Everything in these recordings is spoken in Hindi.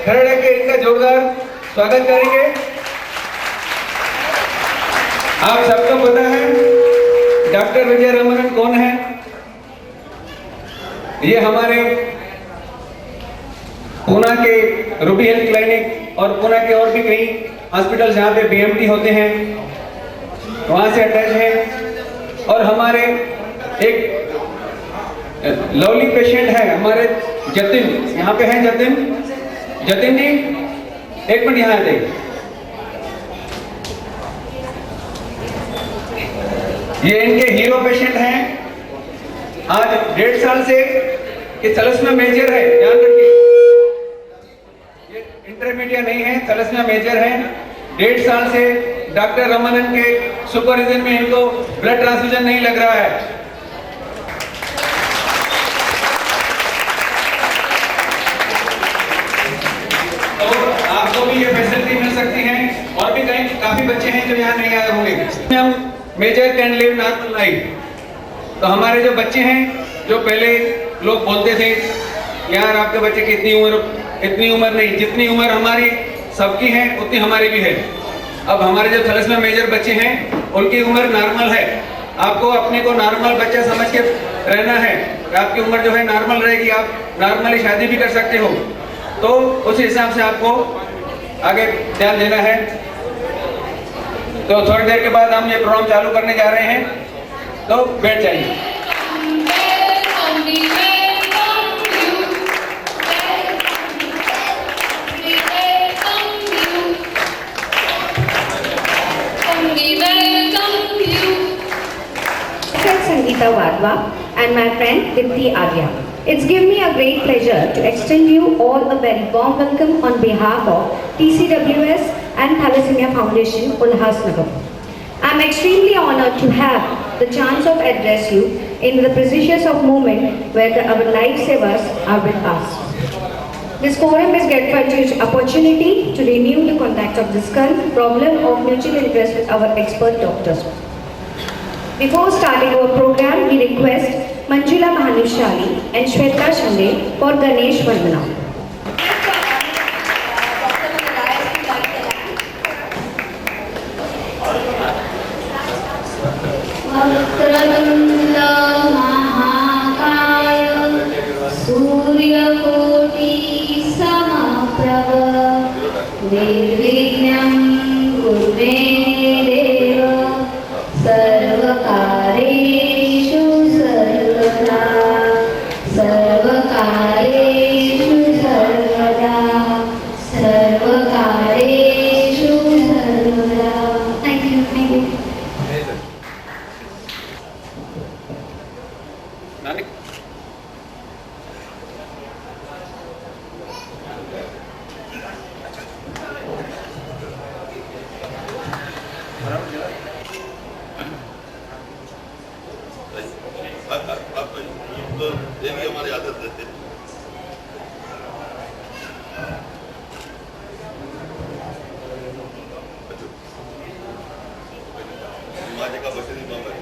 खड़े के इनका जोरदार स्वागत करेंगे। आप सबको पता है डॉक्टर विजय रमनन कौन है? ये हमारे पूना के रूबी हेल्थ क्लिनिक और पूना के और भी कई हॉस्पिटल जहाँ पे बीएमटी होते हैं वहाँ से अटैच है। और हमारे एक लवली पेशेंट है हमारे जतिन, यहाँ पे है जतिन जी, एक मिनट यहाँ आ जाइए। ये इनके हीरो पेशेंट हैं। आज 1.5 साल से ये थैलेसीमिया मेजर है, ध्यान रखिए, ये इंटरमीडिएट नहीं है, थैलेसीमिया मेजर है। 1.5 साल से डॉक्टर रमनन के सुपरविजन में इनको ब्लड ट्रांसफ्यूजन नहीं लग रहा है। आपको भी ये फैसिलिटी मिल सकती है और भी कई काफी बच्चे हैं जो यहाँ नहीं आए होंगे। हम major can live normal life. तो हमारे जो बच्चे हैं, जो पहले लोग बोलते थे यार आपके बच्चे की इतनी उम्र नहीं, जितनी उम्र हमारी सबकी है उतनी हमारी भी है। अब हमारे जो थैलेसीमिया मेजर बच्चे हैं उनकी उम्र नॉर्मल है। आपको अपने को नॉर्मल बच्चा समझ के रहना है। आपकी उम्र जो है नॉर्मल रहेगी, आप नॉर्मली शादी भी कर सकते हो। तो उस हिसाब से आपको आगे ध्यान देना है। तो थोड़ी देर के बाद हम ये प्रोग्राम चालू करने जा रहे हैं, तो बैठ जाइए। Sangeeta Wadhwa and my friend Dipti Arya. It's given me a great pleasure to extend you all a very warm welcome on behalf of TCWS and Thalassemia Foundation, Ulhasnagar. I'm extremely honored to have the chance of address you in the precious of moment where our lifesavers are with us. This forum is great for an opportunity to renew the contact of this problem of mutual interest with our expert doctors. Before starting our program, we request Manjula Bhanushali and Shweta Shande for Ganesh Vandana. Vakratunda Mahakaya Surya Koti Samaprabha Nirvignam Kurume Deva Sarvakareshu Sarvada Sarvakareshu Sarvada Sarvakareshu Sarvada. Thank you. ये भी हमारी आदत है। माजे का बच्चे नहीं मांगा।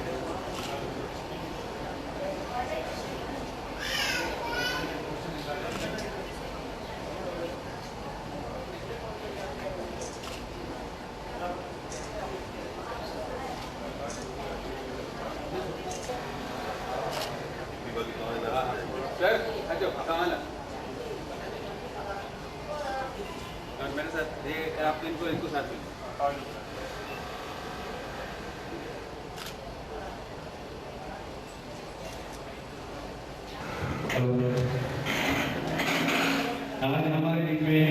सर अच्छा कहाँ मेरे साथ ये आप इनको साथ में आज हमारे बीच में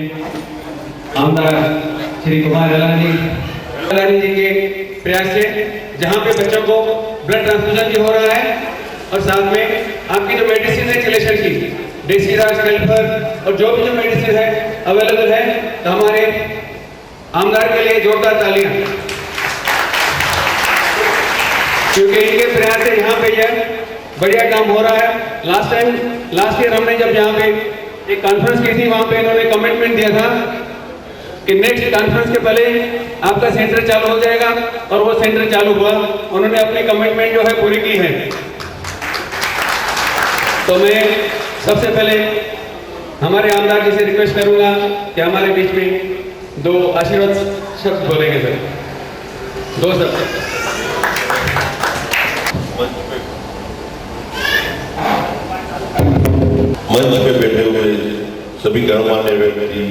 आमदार श्री कुमार अलानी जी के प्रयास से जहाँ पे बच्चों को ब्लड ट्रांसफ्यूजन भी हो रहा है और साथ में आपकी जो मेडिसिन है चलेशन की डेसीराज कल्फर और जो भी जो मेडिसिन है अवेलेबल है, तो हमारे आमदार के लिए जोरदार तालियां, क्योंकि इनके प्रयास से यहाँ पे यह बढ़िया काम हो रहा है। लास्ट ईयर हमने जब यहाँ पे एक कॉन्फ्रेंस की थी, वहाँ पे इन्होंने कमिटमेंट दिया था कि नेक्स्ट कॉन्फ्रेंस के पहले आपका सेंटर चालू हो जाएगा, और वो सेंटर चालू हुआ। उन्होंने अपनी कमिटमेंट जो है पूरी की है। तो मैं सबसे पहले हमारे आमदार जी से रिक्वेस्ट करूंगा कि हमारे बीच में 2 आशीर्वाद शब्द बोलेंगे सर, 2 शब्द। मंच पे बैठे हुए सभी गणमान्य व्यक्ति,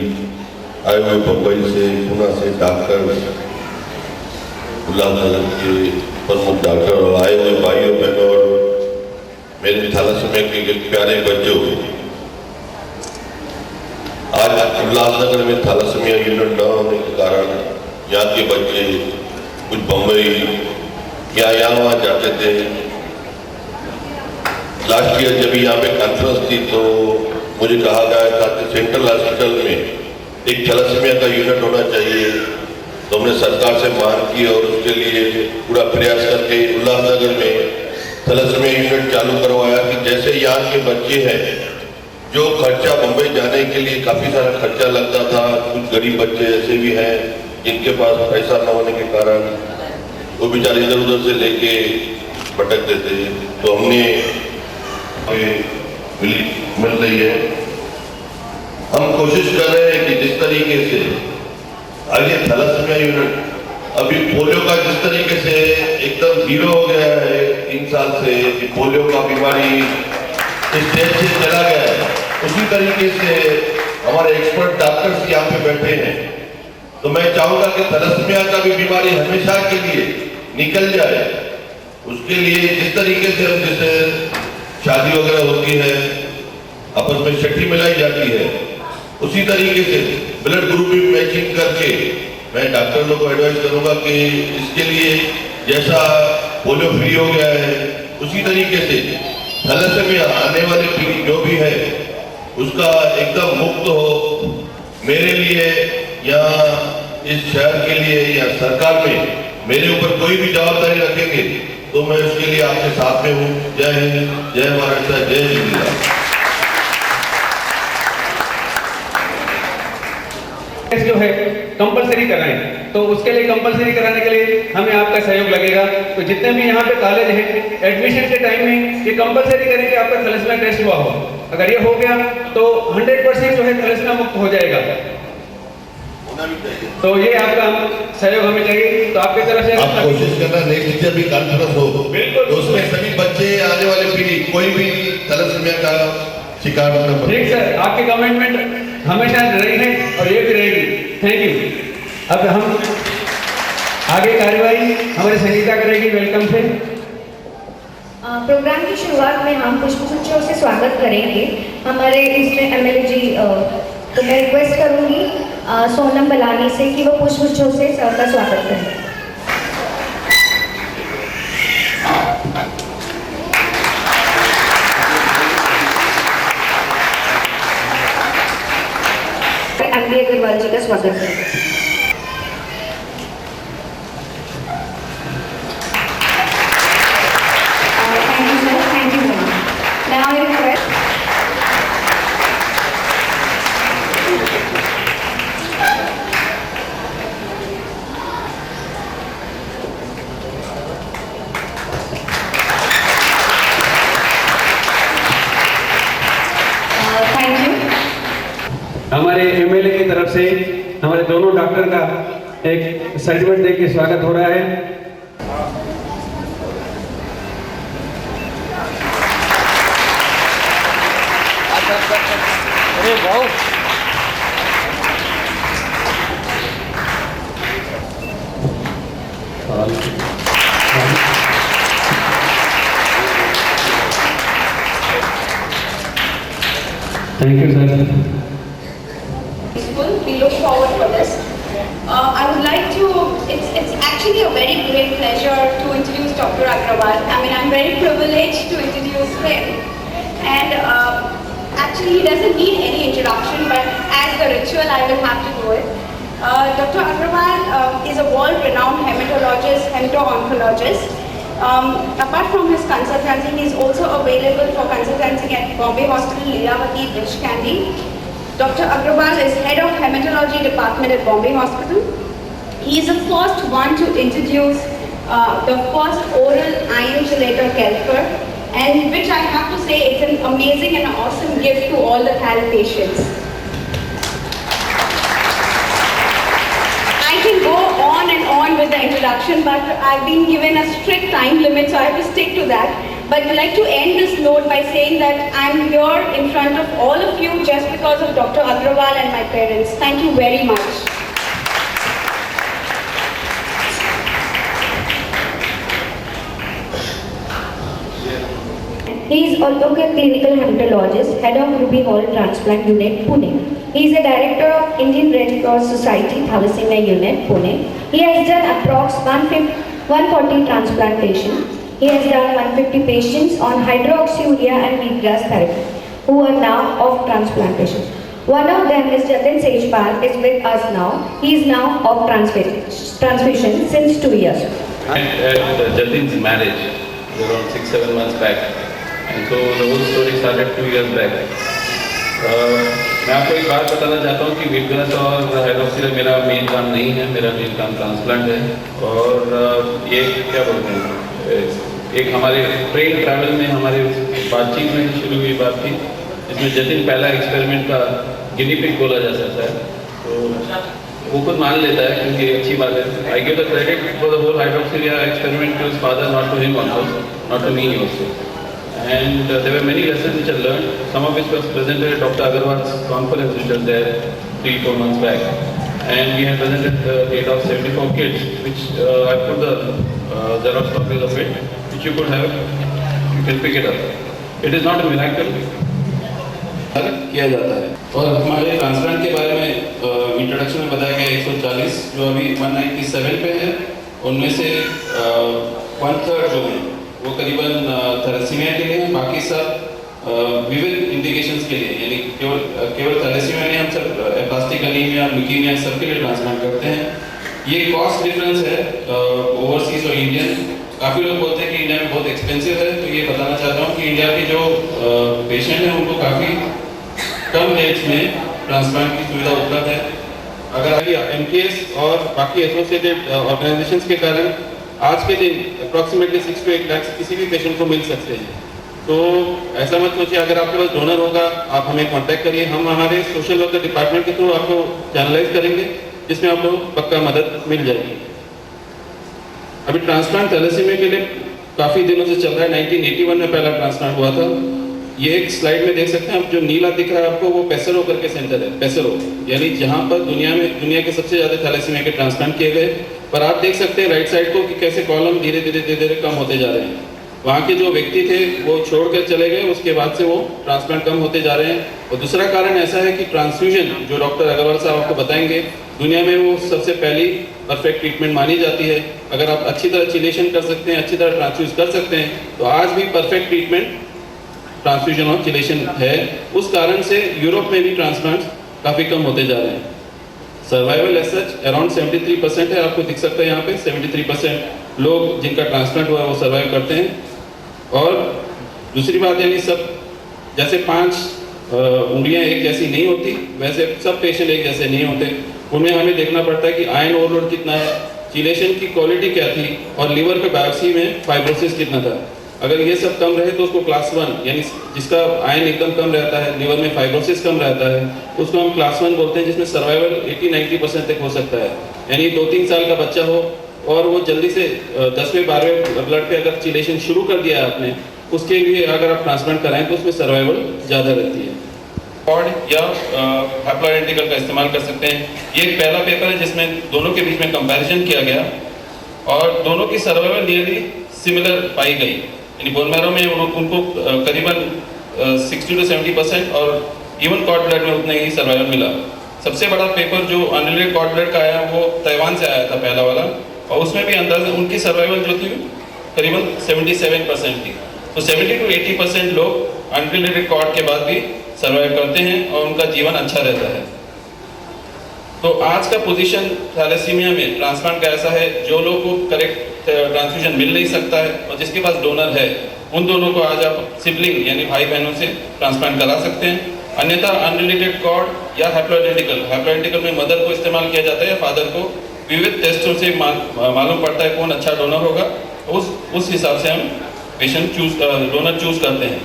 आए हुए बम्बई से, पुणे से डॉक्टर, उल्लासनगर के प्रमुख डॉक्टर और आए हुए भाइयों बहनों और मेरे थैलेसीमिया के प्यारे बच्चों, आज उल्लासनगर में थैलेसीमिया यूनिट न होने के कारण यहाँ के बच्चे कुछ बम्बई या यहाँ वहाँ जाते थे। लास्ट ईयर जब यहाँ पे कॉन्फ्रेंस थी तो मुझे कहा गया था कि सेंट्रल हॉस्पिटल में एक थैलेसीमिया का यूनिट होना चाहिए, तो हमने सरकार से मांग की और उसके लिए पूरा प्रयास करके उल्लासनगर में थैलेसीमिया यूनिट चालू करवाया कि जैसे यहाँ के बच्चे हैं जो खर्चा बम्बई जाने के लिए काफ़ी सारा खर्चा लगता था, कुछ गरीब बच्चे ऐसे भी हैं जिनके पास पैसा न होने के कारण वो बेचारे इधर उधर से लेके भटकते थे, तो हमने मिल रही है। हम कोशिश कर रहे हैं कि जिस तरीके से आगे थैलेसीमिया यूनिट अभी पोलियो का जिस तरीके से एकदम जीरो हो गया है 3 साल से कि पोलियो का बीमारी इस देश से चला गया है, उसी तरीके से हमारे एक्सपर्ट डॉक्टर्स यहाँ पे बैठे हैं। तो मैं चाहूंगा कि थैलेसीमिया का भी बीमारी हमेशा के लिए निकल जाए। उसके लिए जिस तरीके से हम जैसे शादी वगैरह होती है, आपस में छठी मिलाई जाती है, उसी तरीके से ब्लड ग्रुप भी मैचिंग करके मैं डॉक्टर लोगों को एडवाइस करूंगा कि इसके लिए जैसा पोलियो फ्री हो गया है उसी तरीके से थैलेसीमिया आने वाली पीढ़ी जो भी है उसका एकदम मुक्त हो। मेरे लिए या इस शहर के लिए या सरकार में मेरे ऊपर कोई भी जवाबदारी रखेंगे तो मैं उसके लिए आपके साथ में हूँ। जय हिंद, जय महाराष्ट्र, जय जिंदाबाद। जो है कंपलसरी कराएं, तो उसके लिए कंपलसरी कराने के लिए हमें आपका सहयोग लगेगा। तो जितने भी यहाँ पे कॉलेज हैं एडमिशन के टाइम में ये कंपलसरी करें कि आपका थैलेसीमिया टेस्ट हुआ हो। अगर ये हो गया तो 100% जो है थैलेसीमिया मुक्त हो जाएगा। तो ये आपका सहयोग हमें चाहिए। तो आपकी तरफ से आप कोशिश करना नेक्स्ट ईयर भी कॉन्फ्रेंस हो, बिल्कुल, तो उसमें सभी बच्चे आने वाली पीढ़ी कोई भी थैलेसीमिया का शिकार न बने। ठीक सर, आपकी कमिटमेंट हमेशा रही है और ये भी रहेगी। Thank you. अब हम आगे कार्यवाही हमारे संगीता करेगी। वेलकम से प्रोग्राम की शुरुआत में हम पुष्पगुच्छों से स्वागत करेंगे हमारे इसमें एमएलए जी। तो मैं रिक्वेस्ट करूंगी सोनम बलानी से कि वो पुष्पगुच्छों से सर का स्वागत करें। एमडी अग्रवाल जी का स्वागत करें। Now I request thank you. हमारे एमएलए की तरफ से हमारे दोनों डॉक्टर का एक सर्टिफिकेट दे के स्वागत हो रहा है। अरे वाह, thank you sir. We look forward for this. I would like to, it's actually a very great pleasure to introduce Dr. Agrawal. I mean, I'm very privileged to introduce him. And actually, he doesn't need any introduction, but as the ritual, I will have to do it. Dr. Agrawal is a world-renowned hematologist, hemato-oncologist. Apart from his consultancy, he is also available for consultancy at Bombay Hospital, Lilavati, Bridge Candy. Dr. Agrawal is head of hematology department at Bombay Hospital. He is the first one to introduce the first oral iron chelator caliper, and which I have to say it's an amazing and awesome gift to all the THAL patients. I can go on and on with the introduction, but I've been given a strict time limit, so I have to stick to that. But I'd like to end this note by saying that I'm here in front of all of you just because of Dr. Agrawal and my parents. Thank you very much. He is also a clinical hematologist, head of Ruby Hall Transplant Unit, Pune. He is a director of Indian Red Cross Society Thalassemia Unit, Pune. He has done approx 140 transplantations. He has done 150 patients on hydroxyurea and wheatgrass therapy, who are now of transplantation. One of them is Jatin Sejpal, is with us now. He is now of transfusion since 2 years. At Jatin's marriage, around 6-7 months back, and so the whole story started 2 years back. मैं आपको एक बात बताना चाहता हूँ कि वीटग्रास और हाइड्रोक्सिल मेरा मेन काम नहीं है, मेरा मेन काम ट्रांसप्लांट है। और ये क्या बोलते हैं, एक हमारे ट्रेन ट्रैवल में हमारे बातचीत में शुरू हुई बात थी, जिसमें जतिन पहला एक्सपेरिमेंट का गिनी पिग बोला जा सकता है। तो वो खुद मान लेता है क्योंकि अच्छी बात है। I give the credit for the whole hydroxyurea experiment to his father, not to him also, not to me also. And there were many lessons which I learned, some of which was presented at Dr. Agarwal's conference which was there 3-4 months back. And we had presented the data of 74 kids, which I put the Xerox copies of it, which you could have, you can pick it up. It is not a miracle. किया जाता है। और हमारे ट्रांसप्लांट के बारे में इंट्रोडक्शन में बताया गया 140 जो अभी 197 पे है, उनमें से 1/3 जो है वो करीबन थैलेसीमिया के लिए हैं, बाकी सब विविध इंडिकेशंस के लिए, यानी केवल थैलेसीमिया नहीं, हम सब एप्लास्टिक एनीमिया, ल्यूकीमिया सबके लिए ट्रांसप्लांट करते हैं। ये कॉस्ट डिफरेंस है ओवरसीज और इंडियन। काफ़ी लोग बोलते हैं कि इंडिया में बहुत एक्सपेंसिव है, तो ये बताना चाहता हूँ कि इंडिया के जो पेशेंट हैं उनको काफ़ी कम रेट्स में ट्रांसप्लांट की सुविधा उपलब्ध है। अगर MKS और बाकी एसोसिएटेड ऑर्गेनाइजेशंस के कारण आज के दिन अप्रॉक्सीमेटली 6 to 8 लाख किसी भी पेशेंट को मिल सकते हैं। तो ऐसा मत सोचिए, अगर आपके पास डोनर होगा आप हमें कांटेक्ट करिए, हम हमारे सोशल वर्कर डिपार्टमेंट के थ्रू आपको चैनलाइज करेंगे, जिसमें आपको पक्का मदद मिल जाएगी। अभी ट्रांसप्लांट थैलेसीमिया के लिए काफ़ी दिनों से चल रहा है। 1981 में पहला ट्रांसप्लांट हुआ था। ये एक स्लाइड में देख सकते हैं आप, जो नीला दिख रहा है आपको वो पेसरो करके सेंटर है, पेसरो, यानी जहाँ पर दुनिया के सबसे ज़्यादा थैलेसीमिया के ट्रांसप्लांट किए गए। पर आप देख सकते हैं राइट साइड को कि कैसे कॉलम धीरे धीरे कम होते जा रहे हैं। वहाँ के जो व्यक्ति थे वो छोड़कर चले गए, उसके बाद से वो ट्रांसप्लांट कम होते जा रहे हैं। और दूसरा कारण ऐसा है कि ट्रांसफ्यूजन, जो डॉक्टर अग्रवाल साहब आपको बताएंगे, दुनिया में वो सबसे पहली परफेक्ट ट्रीटमेंट मानी जाती है। अगर आप अच्छी तरह चिलेशन कर सकते हैं, अच्छी तरह ट्रांसफ्यूज कर सकते हैं, तो आज भी परफेक्ट ट्रीटमेंट ट्रांसफ्यूजन और चिलेशन है। उस कारण से यूरोप में भी ट्रांसप्लांट काफ़ी कम होते जा रहे हैं। सर्वाइवल एज सच अराउंड 73% है, आपको दिख सकता है यहाँ पे 73% लोग जिनका ट्रांसप्लांट हुआ है वो सर्वाइव करते हैं। और दूसरी बात, यानी सब जैसे 5 उंगलियाँ एक जैसी नहीं होती, वैसे सब पेशेंट एक जैसे नहीं होते। उनमें हमें देखना पड़ता है कि आयरन ओवरलोड कितना है, चिलेशन की क्वालिटी क्या थी, और लीवर के बायोप्सी में फाइब्रोसिस कितना था। अगर ये सब कम रहे तो उसको क्लास 1, यानी जिसका आयरन एकदम कम रहता है, लीवर में फाइब्रोसिस कम रहता है, उसको हम क्लास 1 बोलते हैं, जिसमें सर्वाइवल 80-90% तक हो सकता है। यानी 2-3 साल का बच्चा हो और वो जल्दी से 10वें-12वें ब्लड पे अगर चिलेशन शुरू कर दिया है आपने, उसके लिए अगर आप ट्रांसप्लांट कराएं तो उसमें सर्वाइवल ज़्यादा रहती है। कॉर्ड या हैप्लॉइडेंटिकल का इस्तेमाल कर सकते हैं। ये एक पहला पेपर है जिसमें दोनों के बीच में कंपैरिजन किया गया और दोनों की सर्वाइवल नियरली सिमिलर पाई गई। यानी बोन मैरो में उनको करीबन 60 to 70% और इवन कॉर्ड ब्लड में उतना ही सर्वाइवल मिला। सबसे बड़ा पेपर जो अनरिलेटेड कॉर्ड ब्लड का आया वो ताइवान से आया था, पहला वाला, और उसमें भी अंदाजा उनकी सर्वाइवल जो थी करीबन 77% थी। तो 70 to 80% लोग अनरिलेटेड कॉर्ड के बाद भी सर्वाइव करते हैं और उनका जीवन अच्छा रहता है। तो आज का पोजीशन थैलेसीमिया में ट्रांसप्लांट का ऐसा है, जो लोग को करेक्ट ट्रांसफ्यूजन मिल नहीं सकता है और जिसके पास डोनर है, उन दोनों को आज आप सिबलिंग यानी भाई बहनों से ट्रांसप्लांट करा सकते हैं। अन्यथा अनरिलेटेड कॉर्ड या हैप्लॉइडेंटिकल में मदर को इस्तेमाल किया जाता है या फादर को। विविध टेस्टों से मालूम पड़ता है कौन अच्छा डोनर होगा, उस हिसाब से हम पेशेंट डोनर चूज करते हैं।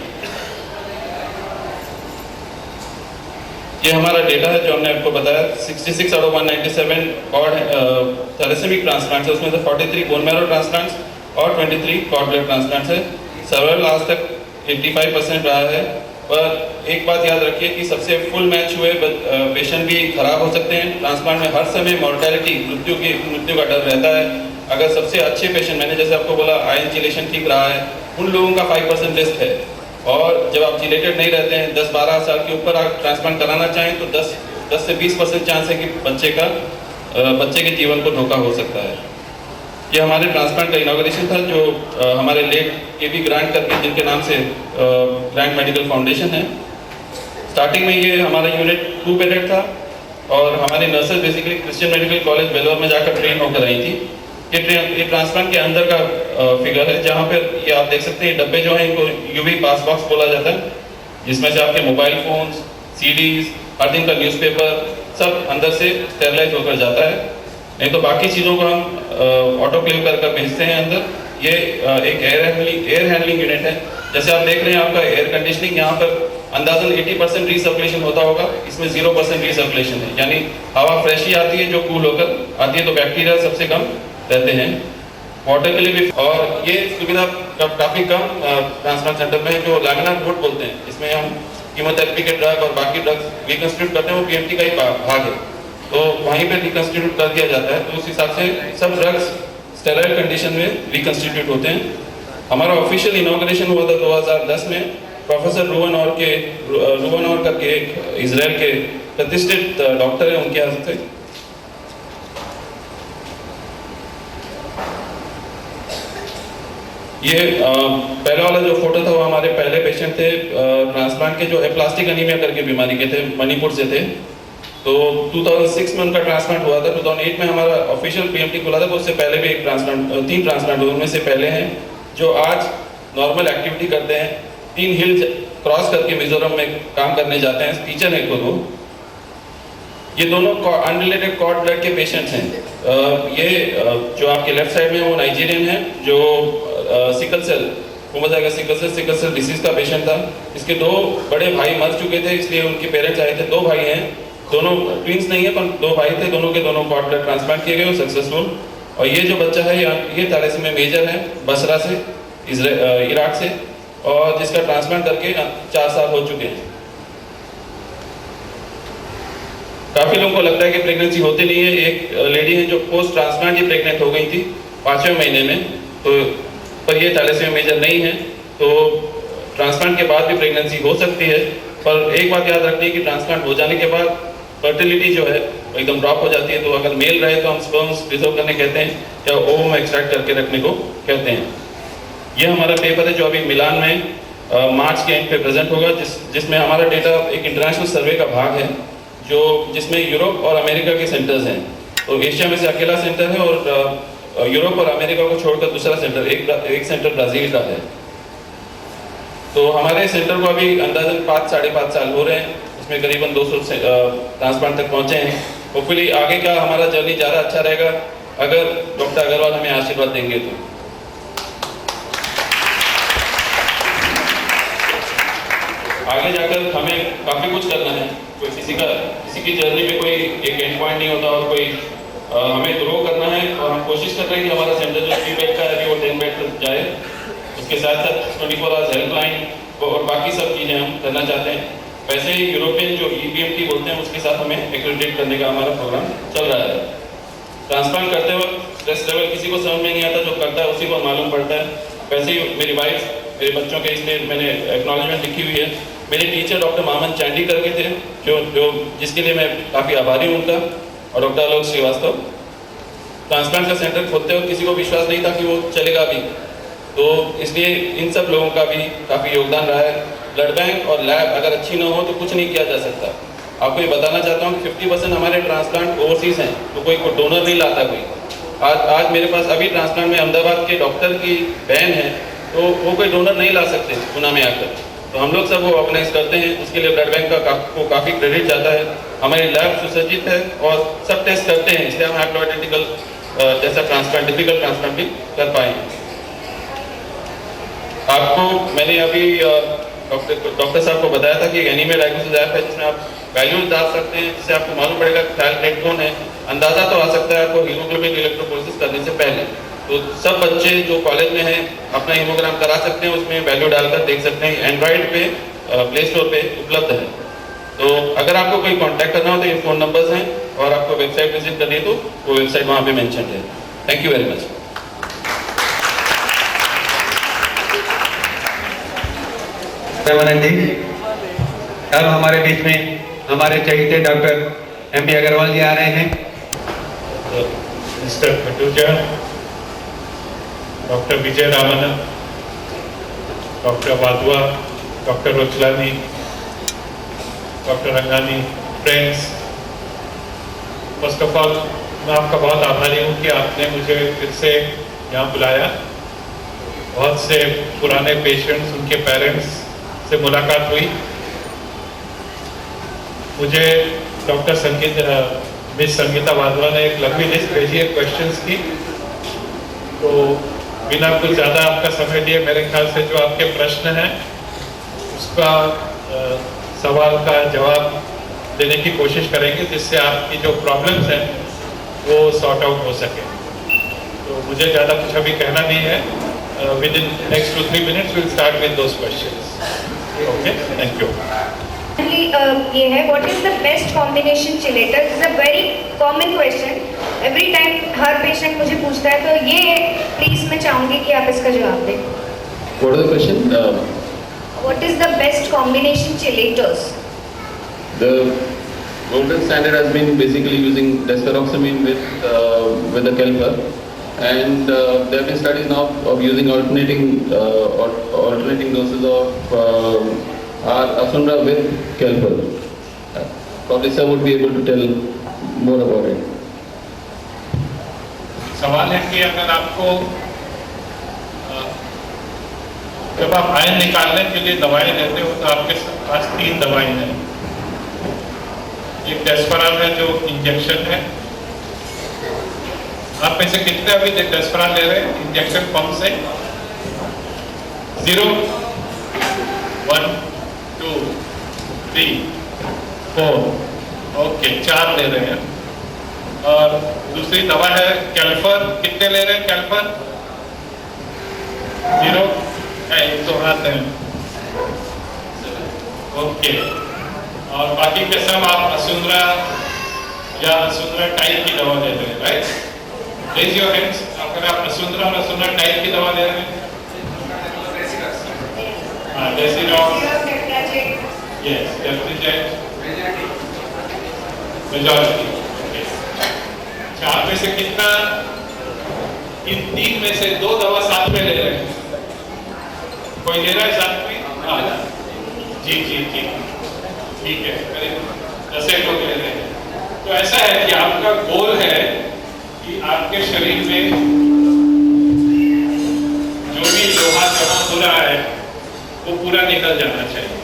ये हमारा डेटा है जो हमने आपको बताया। 66 आउट ऑफ 197 कॉर्ड थैलेसेमिक ट्रांसप्लांट्स है, उसमें से 43 बोन मैरो ट्रांसप्लांट्स और 23 कॉर्ड ब्लड ट्रांसप्लांट्स है। सर्वाइवल आज तक 85% रहा है। पर एक बात याद रखिए कि सबसे फुल मैच हुए पेशेंट भी खराब हो सकते हैं। ट्रांसप्लांट में हर समय मॉर्टेलिटी मृत्यु का डर रहता है। अगर सबसे अच्छे पेशेंट, मैंने जैसे आपको बोला आयन चिलेशन ठीक रहा है, उन लोगों का 5% रिस्क है। और जब आप चिलेटेड नहीं रहते हैं, 10-12 साल के ऊपर आप ट्रांसप्लांट कराना चाहें तो 10 से 20% चांस है कि बच्चे के जीवन को धोखा हो सकता है। ये हमारे ट्रांसप्लांट का इनॉग्रेशन था जो हमारे लेट केवी ग्रांट करके, जिनके नाम से ग्रांट मेडिकल फाउंडेशन है। स्टार्टिंग में ये हमारा यूनिट 2 बेडेड था और हमारी nurses basically Christian medical college Vellore में जाकर ट्रेन होकर आई थी। ये ट्रांसप्लांट के अंदर का फिगर है, जहाँ पर ये आप देख सकते हैं डब्बे जो हैं इनको यूवी पास बॉक्स बोला जाता है, जिसमें से आपके मोबाइल फोन्स, सीडीज, हर दिन का न्यूज़पेपर सब अंदर से स्टेरलाइज होकर जाता है। नहीं तो बाकी चीज़ों को हम ऑटोक्लेव कर भेजते हैं अंदर। ये एक एयर हैंडलिंग यूनिट है। जैसे आप देख रहे हैं आपका एयर कंडीशनिंग, यहाँ पर अंदाजन 80% रिसर्कुलेशन होता होगा, इसमें 0% रिसर्कुलेशन है, यानी हवा फ्रेश ही आती है जो कूल होकर आती है, तो बैक्टीरिया सबसे कम रहते हैं। वाटर के लिए भी, और ये सुविधा काफ़ी कम ट्रांसप्लांट सेंटर में है जो लैमिनार बोर्ड बोलते हैं, इसमें हम कीमोथेरेपी के ड्रग और बाकी ड्रग्स रिकंस्टिट्यूट करते हैं, वो पीएमटी का ही भाग है, तो वहीं पे रिकंस्टिट्यूट कर दिया जाता है। तो उस हिसाब से सब ड्रग्स स्टेरॉइड कंडीशन में रिकंस्टिट्यूट होते हैं। हमारा ऑफिशियल इनॉग्रेशन हुआ था 2010 में। प्रोफेसर रूवन और करके एक इजराइल के प्रतिष्ठित डॉक्टर हैं, उनके यहाँ से। ये पहले वाला जो फोटो था वो हमारे पहले पेशेंट थे ट्रांसप्लांट के, जो एप्लास्टिक एनीमिया करके बीमारी के थे, मणिपुर से थे। तो 2006 में उनका ट्रांसप्लांट हुआ था। 2008 में हमारा ऑफिशियल पीएमटी खुला था, तो उससे पहले भी एक 3 ट्रांसप्लांट हुए, उनमें से पहले हैं जो आज नॉर्मल एक्टिविटी करते हैं। 3 हिल क्रॉस करके मिजोरम में काम करने जाते हैं, टीचर है खुद वो। ये दोनों अनरिलेटेड कॉर्ड ब्लड के पेशेंट्स हैं। ये जो आपके लेफ्ट साइड में वो नाइजीरियन है जो sickle cell sickle cell disease का पेशेंट था। इसके 2 बड़े भाई मर चुके थे, इसलिए उनके पेरेंट्स आए थे। 2 भाई हैं, दोनों ट्विंस नहीं है पर 2 भाई थे, दोनों के दोनों कॉर्ड ब्लड ट्रांसप्लांट किए गए सक्सेसफुल। और ये जो बच्चा है ये थैलेसीमिया मेजर है, बसरा से, इराक से, और जिसका ट्रांसप्लांट करके 4 साल हो चुके हैं। काफ़ी लोगों को लगता है कि प्रेगनेंसी होती नहीं है। एक लेडी है जो पोस्ट ट्रांसप्लांट ही प्रेग्नेंट हो गई थी 5वें महीने में, तो पर ये थैलेसीमिया मेजर नहीं है, तो ट्रांसप्लांट के बाद भी प्रेगनेंसी हो सकती है। पर एक बात याद रखनी है कि ट्रांसप्लांट हो जाने के बाद फर्टिलिटी जो है वो एकदम ड्रॉप हो जाती है। तो अगर मेल रहे तो हम स्पर्म्स प्रिजर्व करने कहते हैं, या ओवम एक्सट्रैक्ट करके रखने को कहते हैं। ये हमारा पेपर है जो अभी मिलान में मार्च के एंड पे प्रेजेंट होगा, जिसमें हमारा डेटा एक इंटरनेशनल सर्वे का भाग है, जिसमें यूरोप और अमेरिका के सेंटर्स हैं। तो एशिया में से अकेला सेंटर है, और यूरोप और अमेरिका को छोड़कर दूसरा सेंटर, एक सेंटर ब्राज़ील का है। तो हमारे सेंटर को अभी अंदाजन 5-5.5 साल हो रहे हैं, इसमें करीबन 200 ट्रांसप्लांट तक पहुँचे हैं। होपफुली आगे का हमारा जर्नी ज़्यादा अच्छा रहेगा अगर डॉक्टर अग्रवाल हमें आशीर्वाद देंगे तो। आगे जाकर हमें काफ़ी कुछ करना है। कोई किसी की जर्नी में कोई एक एंड पॉइंट नहीं होता, और कोई हमें ग्रो करना है, और हम कोशिश कर रहे हैं कि हमारा सेंटर जो 3 बेड का है अभी वो 10 बेड तक जाए। उसके साथ साथ 24 आवर्स हेल्पलाइन और बाकी सब चीज़ें हम करना चाहते हैं। वैसे ही यूरोपियन जो EPMT बोलते हैं उसके साथ हमें एक्रेडिट करने का हमारा प्रोग्राम चल रहा है। ट्रांसप्लांट करते वक्त स्ट्रेस लेवल किसी को समझ में नहीं आता, जो करता है उसी को मालूम पड़ता है। वैसे ही मेरी वाइफ, मेरे बच्चों के इसलिए मैंने एक्नॉलेजमेंट लिखी हुई है। मेरे टीचर डॉक्टर मामन चांडी करके थे, जो जिसके लिए मैं काफ़ी आभारी हूँ उनका, और डॉक्टर आलोक श्रीवास्तव। ट्रांसप्लांट का सेंटर खोलते हुए किसी को विश्वास नहीं था कि वो चलेगा भी, तो इसलिए इन सब लोगों का भी काफ़ी योगदान रहा है। ब्लड बैंक और लैब अगर अच्छी ना हो तो कुछ नहीं किया जा सकता। आपको ये बताना चाहता हूँ कि 50% हमारे ट्रांसप्लांट ओवरसीज हैं, तो कोई डोनर नहीं लाता कोई। आज मेरे पास अभी ट्रांसप्लांट में अहमदाबाद के डॉक्टर की बहन है, तो वो कोई डोनर नहीं ला सकते गुना में आकर, तो हम लोग सब वो ऑर्गेनाइज करते हैं। उसके लिए ब्लड बैंक को काफ़ी क्रेडिट जाता है। हमारी लैब सुसज्जित है और सब टेस्ट करते हैं, इसलिए हम हैप्लोइडेंटिकल जैसा ट्रांसप्लांट, डिफिकल्ट ट्रांसप्लांट भी कर पाए। आपको मैंने अभी डॉक्टर साहब को बताया था कि एक एनीमिया डायग्नोसिस ऐप है जिसमें आप वैल्यूज डाल सकते हैं, जिससे आपको मालूम पड़ेगा थायराइड ग्लैंड कौन है, अंदाजा तो आ सकता है आपको हीमोग्लोबिन इलेक्ट्रोफोरेसिस करने से पहले। तो सब बच्चे जो कॉलेज में हैं अपना हीमोग्राम करा सकते हैं, उसमें वैल्यू डालकर देख सकते हैं। एंड्रॉइड पे प्ले स्टोर पे उपलब्ध है। तो अगर आपको कोई कांटेक्ट करना हो तो ये फ़ोन नंबर्स हैं, और आपको वेबसाइट विजिट करनी है तो वो वेबसाइट वहाँ पे मेंशन है। Thank you very much. Ramanand ji, अब हमारे बीच में हमारे चहेते डॉक्टर MP अग्रवाल जी आ रहे हैं। Mister Khatuja, doctor Vijay Ramanand, doctor Wadhwa, doctor Rochlani, doctor Rangani, friends, first of all मैं आपका बहुत आभारी हूँ कि आपने मुझे फिर से यहाँ बुलाया। बहुत से पुराने पेशेंट्स, उनके पेरेंट्स से मुलाकात हुई। मुझे डॉक्टर मिस संगीता वाधवा ने एक लंबी लिस्ट भेजी है क्वेश्चंस की, तो बिना कुछ ज़्यादा आपका समय लिए मेरे ख्याल से जो आपके प्रश्न हैं उसका सवाल का जवाब देने की कोशिश करेंगे, जिससे आपकी जो प्रॉब्लम्स हैं वो सॉर्ट आउट हो सके। तो मुझे ज़्यादा कुछ अभी कहना नहीं है। With in next 2-3 minutes we'll start with those questions. Okay, thank you. ये है, what is the best combination chelator? This is a very common question. Every time her patient मुझे पूछता है, तो ये प्लीज मैं चाहूँगी कि आप इसका जवाब दें। What is the question? What is the best combination chelators? The golden standard has been basically using desferoxamine with the Kelper, and there have been studies now of using alternating doses of Asundra with Kelper. Probably sir would be able to tell more about it. सवाल है कि अगर आपको जब आप आयन निकालने के लिए दवाएं लेते हो तो आपके पास 3 दवाएं हैं। एक डेस्पराल है जो इंजेक्शन है। आप में से कितने अभी डेस्पराल ले रहे हैं इंजेक्शन पंप से? 0, 1, 2, 3, 4, ओके 4 ले रहे हैं। और दूसरी दवा है कैल्फर, कितने ले रहे हैं कैल्फर? 0, एक तो हाथ है, ओके। और बाकी के सब आप असुंद्रा या असुंद्रा टाइप की दवा ले रहे हैं, राइट? रेज योर हैंड्स अगर आप असुंद्रा और असुंद्रा टाइप की दवा ले रहे हैं। हाँ, डेसिडॉक, यस, डेल्टाजेट, मेजॉरिटी। अच्छा, आप में से कितना इन 3 में से 2 दवा साथ में ले रहे हैं? कोई ले रहा है साथ में? हाँ, जी जी जी, ठीक है, करीब 10 लोग ले रहे हैं। तो ऐसा है कि आपका गोल है कि आपके शरीर में जो भी लोहा जमा हो रहा है वो पूरा निकल जाना चाहिए।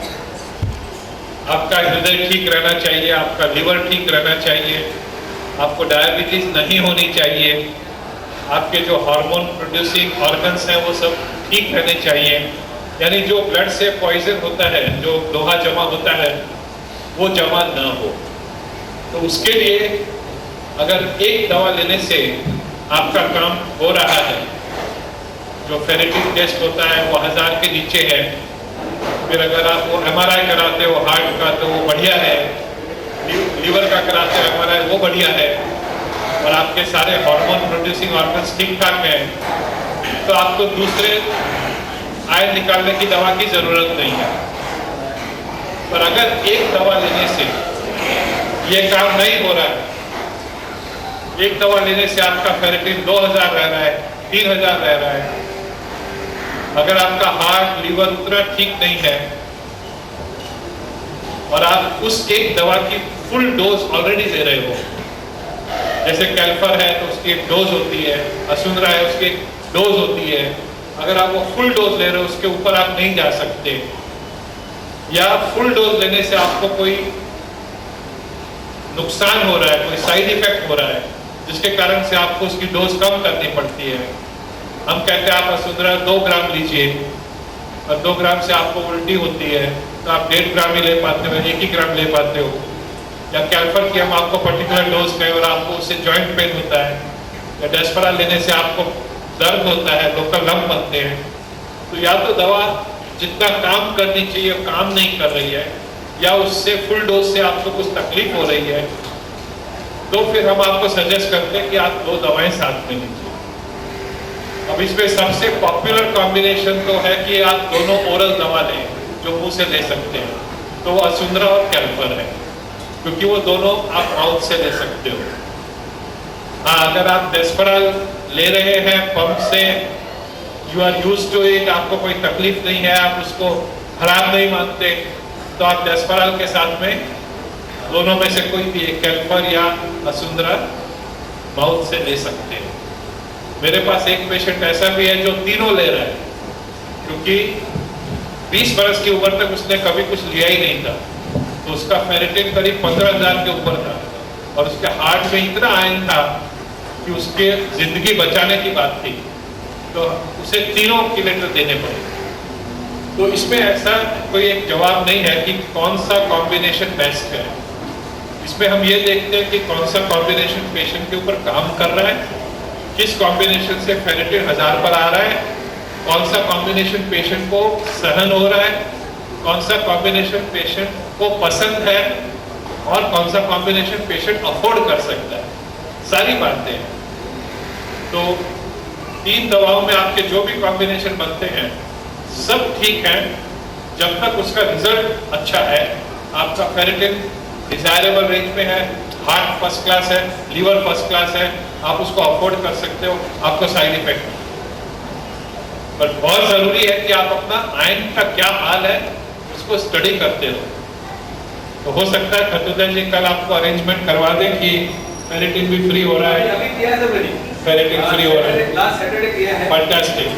आपका हृदय ठीक रहना चाहिए, आपका लिवर ठीक रहना चाहिए, आपको डायबिटीज नहीं होनी चाहिए, आपके जो हार्मोन प्रोड्यूसिंग ऑर्गन्स हैं वो सब ठीक रहने चाहिए। यानी जो ब्लड से पॉइजन होता है, जो लोहा जमा होता है वो जमा न हो। तो उसके लिए अगर एक दवा लेने से आपका काम हो रहा है, जो फेरेटिक टेस्ट होता है वो 1000 के नीचे है, फिर अगर आप वो MRI कराते हो हार्ट का तो वो बढ़िया है, लीवर का कराते हो MRI वो बढ़िया है, और आपके सारे हार्मोन प्रोड्यूसिंग ऑर्गन्स ठीक ठाक हैं, तो आपको दूसरे आयन निकालने की दवा की जरूरत नहीं है। पर अगर एक दवा लेने से ये काम नहीं हो रहा है, एक दवा लेने से आपका फेरेटिन 2000 रह रहा है, 3000 रह रहा है, अगर आपका हार्ट लीवर उतना ठीक नहीं है और आप उस एक दवा की फुल डोज ऑलरेडी दे रहे हो, जैसे कैल्फर है तो उसकी एक डोज होती है, असुंद्रा है उसकी एक डोज होती है, अगर आप वो फुल डोज ले रहे हो उसके ऊपर आप नहीं जा सकते, या फुल डोज लेने से आपको कोई नुकसान हो रहा है, कोई साइड इफेक्ट हो रहा है जिसके कारण से आपको उसकी डोज कम करनी पड़ती है। हम कहते हैं आप असुंद्रा 2 ग्राम लीजिए, और 2 ग्राम से आपको उल्टी होती है तो आप 1.5 ग्राम ही ले पाते हो, 1 ही ग्राम ले पाते हो, या कैल्फर की हम आपको पर्टिकुलर डोज कहें और आपको उससे जॉइंट पेन होता है, या डेस्परा लेने से आपको दर्द होता है, लोकल लंप बनते हैं, तो या तो दवा जितना काम करनी चाहिए काम नहीं कर रही है, या उससे फुल डोज से आपको कुछ तकलीफ हो रही है, तो फिर हम आपको सजेस्ट करते हैं कि आप 2 दवाएं साथ में लीजिए। अब इसमें सबसे पॉपुलर कॉम्बिनेशन तो है कि आप दोनों ओरल दवा लें जो मुंह से ले सकते हैं, तो वो असुंद्रा और कैल्फर है, क्योंकि वो दोनों आप माउथ से ले सकते हो। हाँ, अगर आप डेस्पराल ले रहे हैं पंप से, you are used to it, आपको कोई तकलीफ नहीं है, आप उसको खराब नहीं मानते, तो आप डेस्पराल के साथ में दोनों में से कोई भी एक कैल्फर या असुंद्रा माउथ से ले सकते हैं। मेरे पास एक पेशेंट ऐसा भी है जो तीनों ले रहा है, क्योंकि 20 वर्ष की उम्र तक उसने कभी कुछ लिया ही नहीं था, तो उसका फेरेटिन करीब 15,000 के ऊपर था और उसके हार्ट में इतना आयरन था कि उसके जिंदगी बचाने की बात थी, तो उसे 3 किलेटर देने पड़े। तो इसमें ऐसा कोई एक जवाब नहीं है कि कौन सा कॉम्बिनेशन बेस्ट है। इसमें हम ये देखते हैं कि कौन सा कॉम्बिनेशन पेशेंट के ऊपर काम कर रहा है, किस कॉम्बिनेशन से फेरेटिन 1000 पर आ रहा है, कौन सा कॉम्बिनेशन पेशेंट को सहन हो रहा है, कौन सा कॉम्बिनेशन पेशेंट को पसंद है और कौन सा कॉम्बिनेशन पेशेंट अफोर्ड कर सकता है, सारी बातें हैं। तो 3 दवाओं में आपके जो भी कॉम्बिनेशन बनते हैं सब ठीक है, जब तक उसका रिजल्ट अच्छा है, आपका फेरेटिन डिजायरेबल रेंज में है, हार्ट फर्स्ट क्लास है, लीवर फर्स्ट क्लास है, आप उसको अफोर्ड कर सकते हो, आपको साइड इफेक्ट नहीं। पर बहुत जरूरी है कि आप अपना आयन का क्या हाल है उसको स्टडी करते रहो। तो हो सकता है खतुदन जी कल आपको अरेंजमेंट करवा दें कि फेरेटिन भी फ्री हो रहा है, अभी किया है सर, फेरेटिन फ्री हो रहा है, लास्ट सैटरडे किया है। फैंटास्टिक,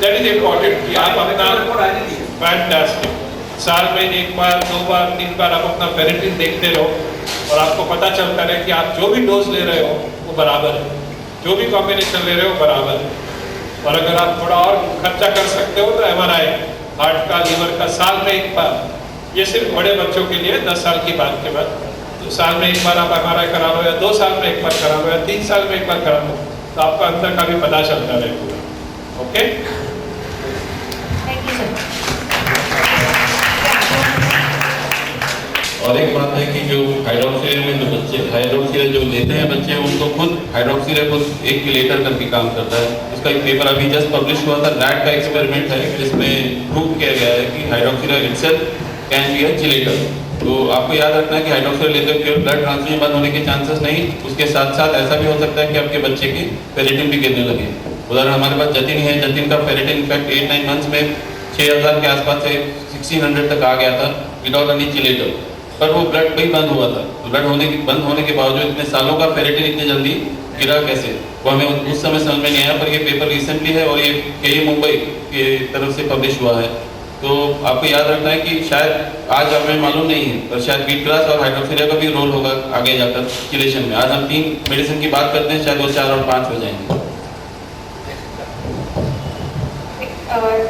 दैट इज इम्पोर्टेंट कि आप अपना फैंटास्टिक साल में 1 बार 2 बार 3 बार आप अपना फेरेटिन देखते रहो और आपको पता चलता रहे कि आप जो भी डोज ले रहे हो वो बराबर है, जो भी कॉम्बिनेशन ले रहे हो बराबर है। और अगर आप थोड़ा और खर्चा कर सकते हो तो MRI हार्ट का, लीवर का साल में 1 बार, ये सिर्फ बड़े बच्चों के लिए 10 साल की बात के बाद, तो साल में 1 बार आप MRI करा लो, या 2 साल में 1 बार करा लो, या 3 साल में 1 बार करा लो, तो आपका अंदर का भी पता चलता रहे पूरा। Okay, Thank you, sir. और एक बात है कि जो हाइड्रोक्सिलेन में जो बच्चे हाइड्रोक्सिलेन जो लेते हैं बच्चे, उनको खुद हाइड्रोक्सिलेन खुद 1 किलेटर करके काम करता है। इसका एक पेपर अभी जस्ट पब्लिश हुआ था, रैट का एक्सपेरिमेंट है जिसमें प्रूव किया गया है कि hydroxyurea itself can be a chelator. तो आपको याद रखना है कि हाइड्रोक्सिलेन लेते हुए केवल ब्लड ट्रांसफ्यूजन बंद होने के चांसेस नहीं, उसके साथ साथ ऐसा भी हो सकता है कि आपके बच्चे की फेरेटिन भी गिरने लगे। उदाहरण हमारे पास जतिन है, जतिन का फेरेटिन इनफैक्ट 8-9 मंथ्स में 6000 के आसपास से 1600 तक आ गया था विदाउट एनी चिलेटर, पर वो ब्लड भी बंद हुआ था। तो ब्लड बंद होने के बावजूद इतने सालों का फेरेटिन इतने जल्दी गिरा कैसे, वो हमें उस समय समझ में नहीं आया। पर ये पेपर रिसेंटली है और ये KU मुंबई की तरफ से पब्लिश हुआ है। तो आपको याद रखना है कि शायद आज हमें मालूम नहीं है, पर शायद बीट ग्रास और हाइड्रोक्सिलेन का भी रोल होगा आगे जाकर चिलेशन में। आज हम 3 मेडिसिन की बात करते हैं, शायद वो 4 और 5 हो जाएंगे।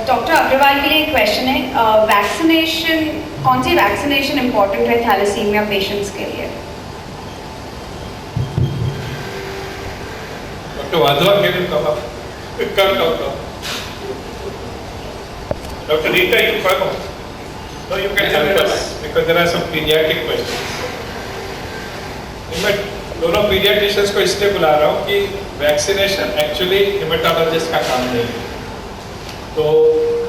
डॉक्टर अग्रवाल के लिए एक क्वेश्चन है, वैक्सीनेशन, कौन सी वैक्सीनेशन इंपॉर्टेंट है थैलेसीमिया पेशेंट्स के लिए? डॉक्टर वाधवा के लिए कब Dr. Rita, you come. No, you can help us because there are some pediatric questions. मैं दोनों pediatricians को इसलिए बुला रहा हूँ कि वैक्सीनेशन एक्चुअली हेमेटोलॉजिस्ट का काम नहीं है। तो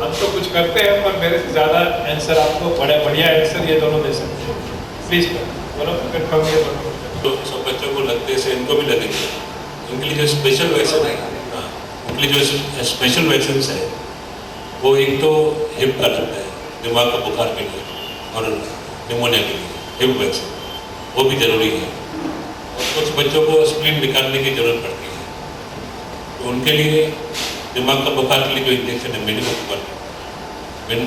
हम तो कुछ करते हैं, पर मेरे से ज़्यादा आंसर आपको बढ़िया आंसर ये दोनों दे सकते हैं। प्लीज बोलो, कंफर्म ये दोनों। तो सब बच्चों को लगते से इनको भी लगेंगे। उनके लिए जो स्पेशल वैक्सीन है, उनके लिए जो स्पेशल वैक्सीन है वो एक तो हिप का लगता है, दिमाग का बुखार के लिए और निमोनिया के लिए हिप वैक्सीन, वो भी ज़रूरी है। और कुछ बच्चों को स्प्लीन निकालने की ज़रूरत पड़ती है, तो उनके लिए दिमाग का बुखार के लिए जो इंजेक्शन है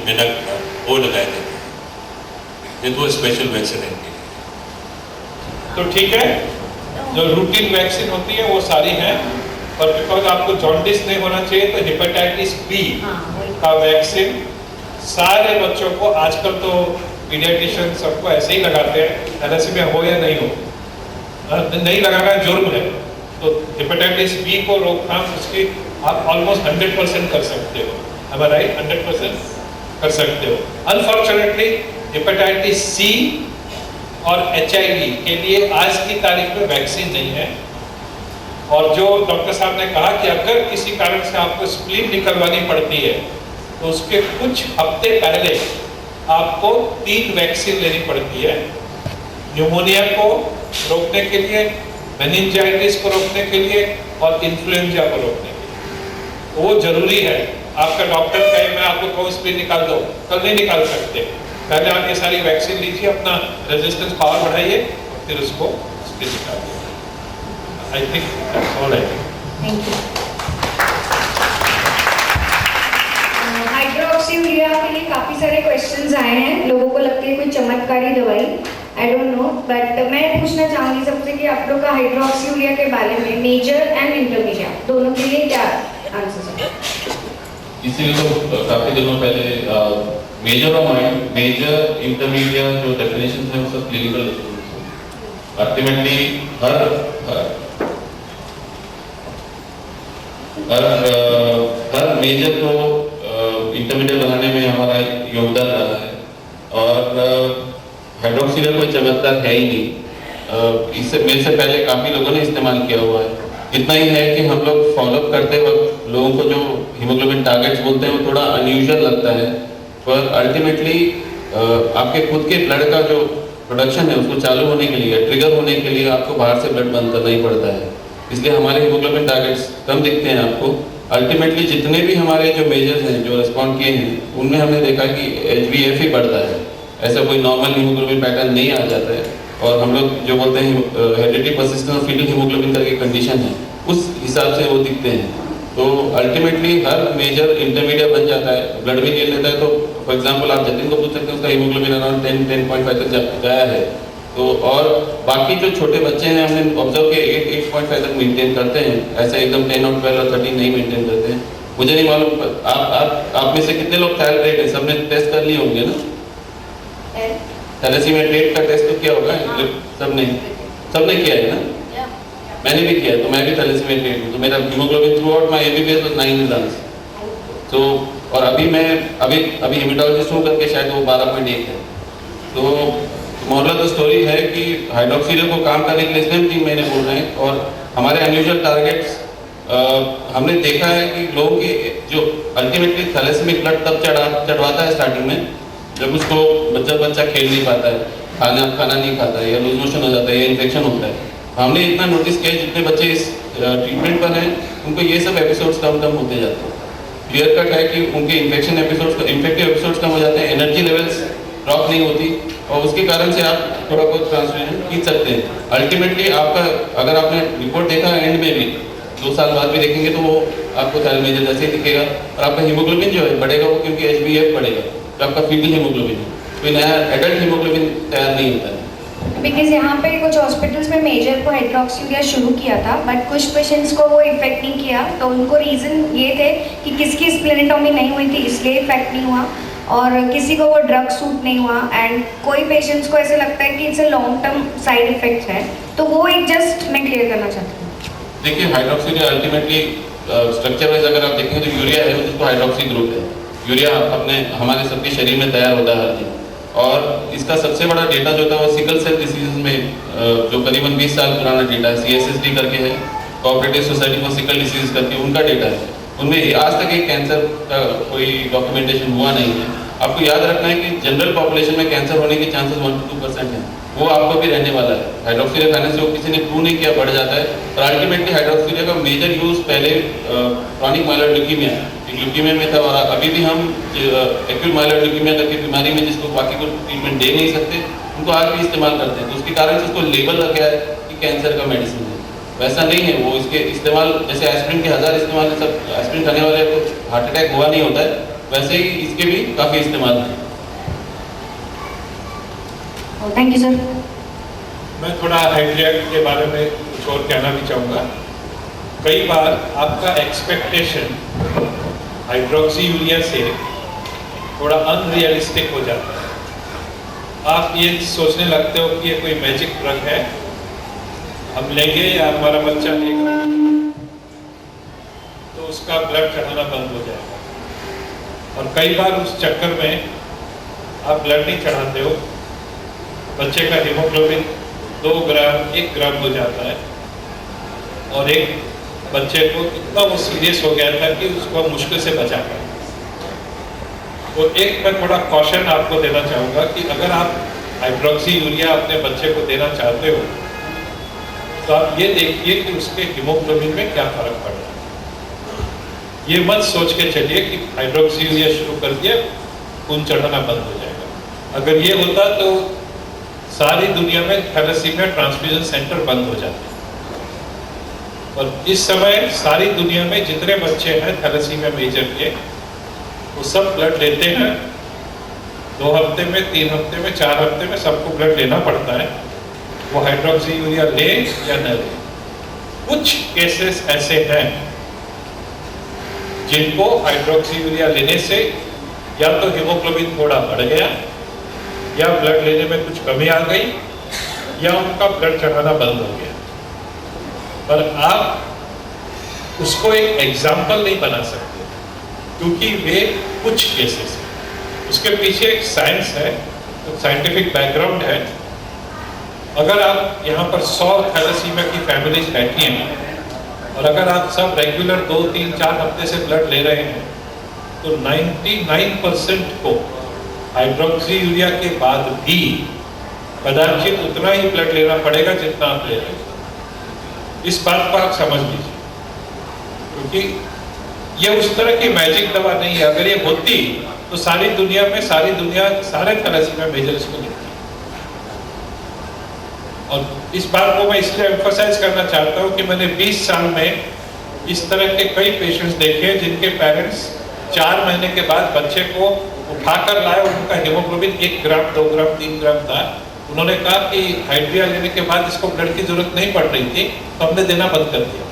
मेनाक का, वो लगाए देते हैं। ये तो स्पेशल वैक्सीन है इनके लिए। तो ठीक है, जो रूटीन वैक्सीन होती है वो सारी हैं, पर बिकॉज आपको जॉन्डिस नहीं होना चाहिए तो हेपेटाइटिस बी का वैक्सीन सारे बच्चों को, आजकल तो पीडियाट्रिशियन सबको ऐसे ही लगाते हैं, थैलेसीमिया हो या नहीं हो, नहीं लगाना जुर्म है। तो हेपेटाइटिस बी को रोकथाम उसकी आप ऑलमोस्ट 100% कर सकते हो, am I right? 100% कर सकते हो। अनफॉर्चुनेटली हेपेटाइटिस सी और HIV के लिए आज की तारीख में वैक्सीन नहीं है। और जो डॉक्टर साहब ने कहा कि अगर किसी कारण से आपको स्प्लीन निकलवानी पड़ती है तो उसके कुछ हफ्ते पहले आपको 3 वैक्सीन लेनी पड़ती है, न्यूमोनिया को रोकने के लिए, मेनिंजाइटिस को रोकने के लिए और इन्फ्लुएंजा को रोकने के लिए। तो वो जरूरी है। आपका डॉक्टर कहे मैं आपको कहूँ स्प्लीन निकाल दो, कल नहीं निकाल सकते। पहले आप ये सारी वैक्सीन लीजिए, अपना रेजिस्टेंस पावर बढ़ाइए, फिर उसको स्प्लीन निकाल दीजिए। I think that's all I think. Thank you. Hydroxyurea के लिए काफी सारे क्वेश्चंस आए हैं। लोगों को लगती है कोई चमत्कारी दवाई, आई डोंट नो, बट मैं पूछना चाहूंगी सबसे कि आप लोग का हाइड्रोक्सीयूरिया के बारे में मेजर एंड इंटरमीडिएट दोनों के लिए क्या आंसर है? इसीलिए तो काफी दिनों पहले मेजर इंटरमीडिएट जो डेफिनेशन है उसका क्लिनिकल अल्टीमेटली हर मेजर को इंटरमीडिएट बनाने में हमारा योगदान रहा है। और हाइड्रोक्सीयूरिया कोई चमत्कार है ही नहीं, इससे मेरे से पहले काफ़ी लोगों ने इस्तेमाल किया हुआ है। इतना ही है कि हम लोग फॉलोअप करते वक्त लोगों को जो हीमोग्लोबिन टारगेट्स बोलते हैं वो थोड़ा अनयूजुअल लगता है, पर अल्टीमेटली आपके खुद के ब्लड का जो प्रोडक्शन है उसको चालू होने के लिए, ट्रिगर होने के लिए आपको बाहर से ब्लड बंद करना ही पड़ता है। इसलिए हमारे हीमोग्लोबिन टारगेट्स कम दिखते हैं आपको। अल्टीमेटली जितने भी हमारे जो मेजर्स हैं जो रिस्पॉन्ड किए हैं उनमें हमने देखा कि HbF ही बढ़ता है, ऐसा कोई नॉर्मल हीमोग्लोबिन पैटर्न नहीं आ जाता है। और हम लोग जो बोलते हैं hereditary persistent of foetal haemoglobin करके कंडीशन है, उस हिसाब से वो दिखते हैं। तो अल्टीमेटली हर मेजर इंटरमीडिएट बन जाता है, ब्लड भी ले लेता है। तो फॉर एग्जांपल आप जतिन को पूछ सकते हैं, उसका हीमोग्लोबिन अराउंड 10.5 तक गया है। तो और बाकी जो छोटे बच्चे हैं हमने ऑब्जर्व किया 8.5 तक मेंटेन करते हैं, ऐसे एकदम 10 और 12 और 13 नहीं मेंटेन करते हैं। मुझे नहीं मालूम आप में से कितने लोग थायराइड है, सबने टेस्ट कर लिए होंगे ना? थैलेसीमिया ट्रेट का टेस्ट तो किया होगा सबने किया है ना? मैंने भी किया, तो मैं भी थैलेसीमिया ट्रेट हूँ। तो मेरा haemoglobin through out my MBBS was 9 runs। तो और अभी मैं अभी हेमेटोलॉजिस्ट हूँ करके शायद वो 12.1 है। तो मोरल ऑफ द स्टोरी है कि हाइड्रोक्सीयूरिया को काम करने के लिए इसलिए 3 महीने बोल रहे हैं। और हमारे अनयूजुअल टारगेट्स हमने देखा है कि लोगों के जो अल्टीमेटली थैलेसीमिक ब्लड तब चढ़वाता है स्टार्टिंग में जब उसको बच्चा खेल नहीं पाता है, खाना नहीं खाता है, या लूज मोशन हो जाता है, या इन्फेक्शन होता है। हमने इतना नोटिस किया जितने बच्चे इस ट्रीटमेंट पर हैं उनको ये सब एपिसोड्स कम होते जाते हैं। क्लियर कट है कि उनके इन्फेक्टिव एपिसोड्स कम हो जाते हैं, एनर्जी लेवल्स ड्रॉप नहीं होती, और उसके कारण से आप थोड़ा बहुत ट्रांसफ्यूजन खींच सकते हैं। अल्टीमेटली आपका अगर आपने रिपोर्ट देखा एंड में भी 2 साल बाद भी देखेंगे तो वो आपको थैलेसीमिया जैसे ही दिखेगा, और आपका हीमोग्लोबिन जो है बढ़ेगा, वो क्योंकि HbF बढ़ेगा, तो आपका फीटल हीमोग्लोबिन कोई नया एडल्ट हीमोग्लोबिन तैयार नहीं होता है। बिकॉज यहाँ पे कुछ हॉस्पिटल्स में मेजर को हाइड्रोक्सीयूरिया शुरू किया था, बट कुछ पेशेंट्स को वो इफेक्ट नहीं किया। तो उनको रीज़न ये थे कि किसकी स्प्लेनेटोमी नहीं हुई थी इसलिए इफेक्ट नहीं हुआ, और किसी को वो ड्रग सूट नहीं हुआ, एंड कोई पेशेंट्स को ऐसे लगता है कि it's a long term side effect है। तो वो एक जस्ट मैं क्लियर करना चाहती हूँ। देखिए हाइड्रोक्सीयूरिया अल्टीमेटली स्ट्रक्चर वाइज अगर आप देखेंगे तो यूरिया है जिसको हाइड्रोक्सी ग्रुप है। यूरिया हमारे सबके शरीर में तैयार होता है हर दिन, और इसका सबसे बड़ा डेटा जो था वो सिकल सेल डिसीज में जो करीबन 20 साल पुराना डेटा है, CSSD करके है, cooperative society for sickle disease करके उनका डेटा है। उनमें आज तक एक कैंसर का कोई डॉक्यूमेंटेशन हुआ नहीं है। आपको याद रखना है कि जनरल पॉपुलेशन में कैंसर होने के चांसेस 1 to 2% हैं, वो आपको भी रहने वाला है। हाइड्रोक्सीयूरिया खाने से वो किसी ने प्रूव नहीं किया बढ़ जाता है, और अल्टीमेटली हाइड्रोक्सीयूरिया का मेजर यूज पहले क्रॉनिक माइलॉइड ल्यूकीमिया में था, और अभी भी हम एक्यूट माइलॉइड ल्यूकीमिया करके बीमारी में जिसको बाकी को ट्रीटमेंट दे नहीं सकते उनको आज भी इस्तेमाल करते हैं। तो उसके कारण से उसको लेबल रखा है कि कैंसर का मेडिसिन है, वैसा नहीं है। वो इसके इस्तेमाल जैसे एस्प्रिन के 1000 इस्तेमाल है, सब एस्प्रिन खाने वाले को हार्ट अटैक हुआ नहीं होता है, वैसे ही इसके भी काफ़ी इस्तेमाल है। Thank you sir. मैं थोड़ा हाइड्रेट के बारे में कुछ और कहना भी चाहूँगा। कई बार आपका एक्सपेक्टेशन हाइड्रोक्सीयूरिया से थोड़ा अनरियलिस्टिक हो जाता है। आप ये सोचने लगते हो कि ये कोई मैजिक ड्रग है, हम लेंगे या हमारा बच्चा लेगा तो उसका ब्लड चढ़ाना बंद हो जाएगा। और कई बार उस चक्कर में आप ब्लड नहीं चढ़ाते हो, बच्चे का हीमोग्लोबिन 2 ग्राम 1 ग्राम हो जाता है। और एक बच्चे को इतना वो सीरियस हो गया था कि उसको मुश्किल से बचा पाया। तो एक मैं थोड़ा कॉशन आपको देना चाहूँगा कि अगर आप हाइड्रोक्सी यूरिया अपने बच्चे को देना चाहते हो तो आप ये देखिए कि उसके हीमोग्लोबिन में क्या फर्क पड़ रहा है। ये मत सोच के चलिए कि हाइड्रोक्सी यूरिया शुरू कर दिया खून चढ़ाना बंद हो जाएगा। अगर ये होता तो सारी दुनिया में थैलेसीमिया ट्रांसफ्यूजन सेंटर बंद हो जाते। और इस समय सारी दुनिया में जितने बच्चे हैं थैलेसीमिया मेजर के, वो सब ब्लड लेते हैं। 2 हफ्ते में, 3 हफ्ते में, 4 हफ्ते में सबको ब्लड लेना पड़ता है, वो हाइड्रोक्सी यूरिया ले या न ले। कुछ केसेस ऐसे हैं जिनको हाइड्रोक्सी यूरिया लेने से या तो हीमोग्लोबिन थोड़ा बढ़ गया, या ब्लड लेने में कुछ कमी आ गई, या उनका ब्लड चढ़ाना बंद हो गया। पर आप उसको एक एग्जाम्पल नहीं बना सकते क्योंकि वे कुछ केसेस हैं, उसके पीछे एक साइंस है, तो साइंटिफिक बैकग्राउंड है। अगर आप यहाँ पर 100 थैलेसीमिया की फैमिलीज बैठी हैं और अगर आप सब रेगुलर 2, 3, 4 हफ्ते से ब्लड ले रहे हैं तो 99% को हाइड्रोक्सी यूरिया के बाद भी कदाचित उतना ही ब्लड लेना पड़ेगा जितना आप ले रहे हैं। इस बात को आप समझ लीजिए, क्योंकि ये उस तरह की मैजिक दवा नहीं है। अगर ये होती तो सारी दुनिया सारे थैलेसीमिया मेजर इसको लेते। और इस बात को मैं इसलिए एम्फसाइज करना चाहता हूँ कि मैंने 20 साल में इस तरह के कई पेशेंट्स देखे जिनके पेरेंट्स 4 महीने के बाद बच्चे को उठाकर लाए, उनका हीमोग्लोबिन 1 ग्राम 2 ग्राम 3 ग्राम था। उन्होंने कहा कि हाइड्रिया लेने के बाद इसको ब्लड की जरूरत नहीं पड़ रही थी, तो हमने देना बंद कर दिया।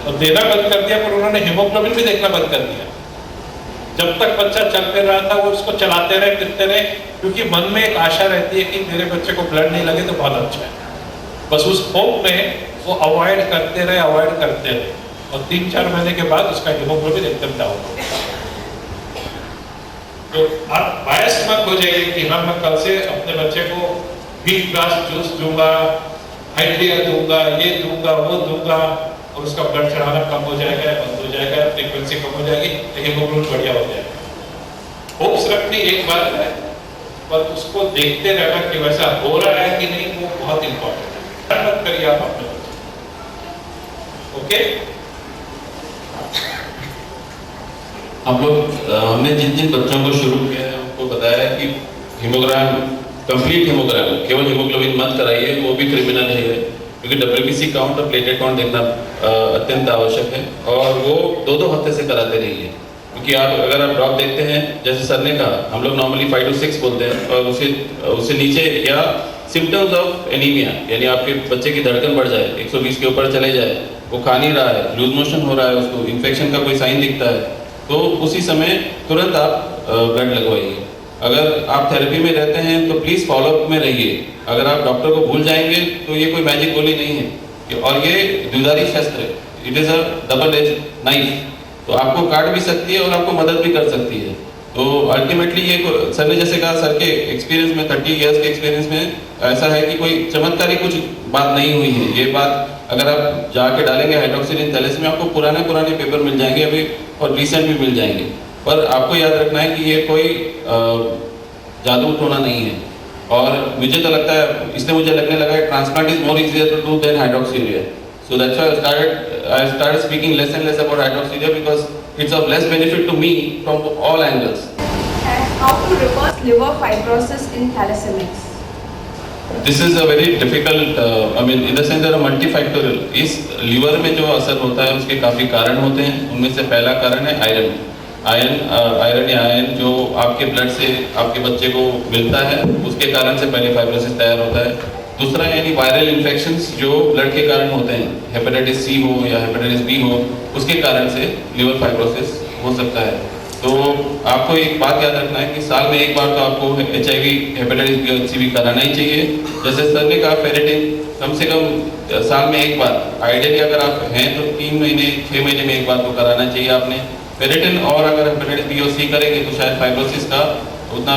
और देना बंद कर दिया, पर उन्होंने हीमोग्लोबिन भी देखना बंद कर दिया। जब तक बच्चा चल फिर रहा था वो उसको चलाते रहे, फिरते रहे, क्योंकि मन में एक आशा रहती है कि मेरे बच्चे को ब्लड नहीं लगे तो बहुत अच्छा है। बस उस होप में वो अवॉइड करते रहे और 3-4 महीने के बाद उसका हीमोग्लोबिन एकदम डाउन हो गया। तो आप बायस मत हो जाइए कि हाँ मैं कल से अपने बच्चे को व्हीट ग्रास जूस दूंगा, हाइड्रिया दूंगा, ये दूंगा, वो दूंगा और उसका ब्लड चढ़ाना कम हो जाएगा, बंद हो जाएगा, फ्रीक्वेंसी कम हो जाएगी, हीमोग्लोबिन बढ़िया हो जाएगा। होप्स रखनी एक बात है, पर उसको देखते रहना कि वैसा हो रहा है कि नहीं, वो बहुत इंपॉर्टेंट है। मत करिए आप अपने बच्चे। ओके, हम लोग हमने जिन बच्चों को शुरू किया है उनको बताया है कि हीमोग्राम, कंप्लीट हीमोग्राम, केवल हीमोग्लोबिन मत कराइए, वो भी क्रिमिनल है, क्योंकि WBC काउंट और प्लेटलेट काउंट देखना अत्यंत आवश्यक है। और वो 2-2 हफ्ते से कराते रहिए, क्योंकि अगर आप ड्रॉप देखते हैं, जैसे सर ने कहा, हम लोग नॉर्मली 5 to 6 बोलते हैं, और उससे नीचे या सिम्टम्स ऑफ एनीमिया, यानी आपके बच्चे की धड़कन बढ़ जाए, 120 के ऊपर चले जाए, वो खा नहीं रहा है, लूज मोशन हो रहा है, उसको इन्फेक्शन का कोई साइन दिखता है, तो उसी समय तुरंत आप ब्लड लगवाइए। अगर आप थेरेपी में रहते हैं तो प्लीज़ फॉलोअप में रहिए। अगर आप डॉक्टर को भूल जाएंगे तो ये कोई मैजिक गोली नहीं है, और ये द्विधारी शस्त्र है, it is a double edge knife, तो आपको काट भी सकती है और आपको मदद भी कर सकती है। तो अल्टीमेटली ये सर ने जैसे कहा, सर के एक्सपीरियंस में, 30 ईयर्स के एक्सपीरियंस में ऐसा है कि कोई चमत्कारी कुछ बात नहीं हुई है। ये बात अगर आप जाके डालेंगे हाइड्रोक्सिल इन थैलेसीमिया, आपको पुराने पेपर मिल जाएंगे अभी, और रिसेंट भी मिल जाएंगे। पर आपको याद रखना है कि ये कोई जादू टोना नहीं है। और मुझे तो लगता है, इसलिए मुझे लगने लगा है transplant is more easier to do than hydroxyurea. So that's why I started speaking less and less about hydroxyurea because it's of less benefit to me from all angles. And how to reverse liver fibrosis in thalassemics? This is a very difficult, in the sense there are multifactorial. इस लीवर में जो असर होता है उसके काफ़ी कारण होते हैं। उनमें से पहला कारण है आयरन या आयन जो आपके ब्लड से आपके बच्चे को मिलता है, उसके कारण से पहले फाइब्रोसिस तैयार होता है। दूसरा यानी वायरल इन्फेक्शंस जो ब्लड के कारण होते हैं, हेपेटाइटिस C हो या हेपेटाइटिस B हो, उसके कारण से लिवर फाइब्रोसिस हो सकता है। तो आपको एक बात याद रखना है कि साल में एक बार तो आपको HIV हेपेटाइटिस बी और सी कराना ही चाहिए। जैसे सर ने कहा फेरेटिन कम से कम साल में एक बार, आइडियली अगर आप हैं तो 3 महीने 6 महीने में एक बार तो कराना चाहिए आपने फेरेटिन। और अगर हेपेटाइटिस बी और सी करेंगे तो शायद फाइब्रोसिस का उतना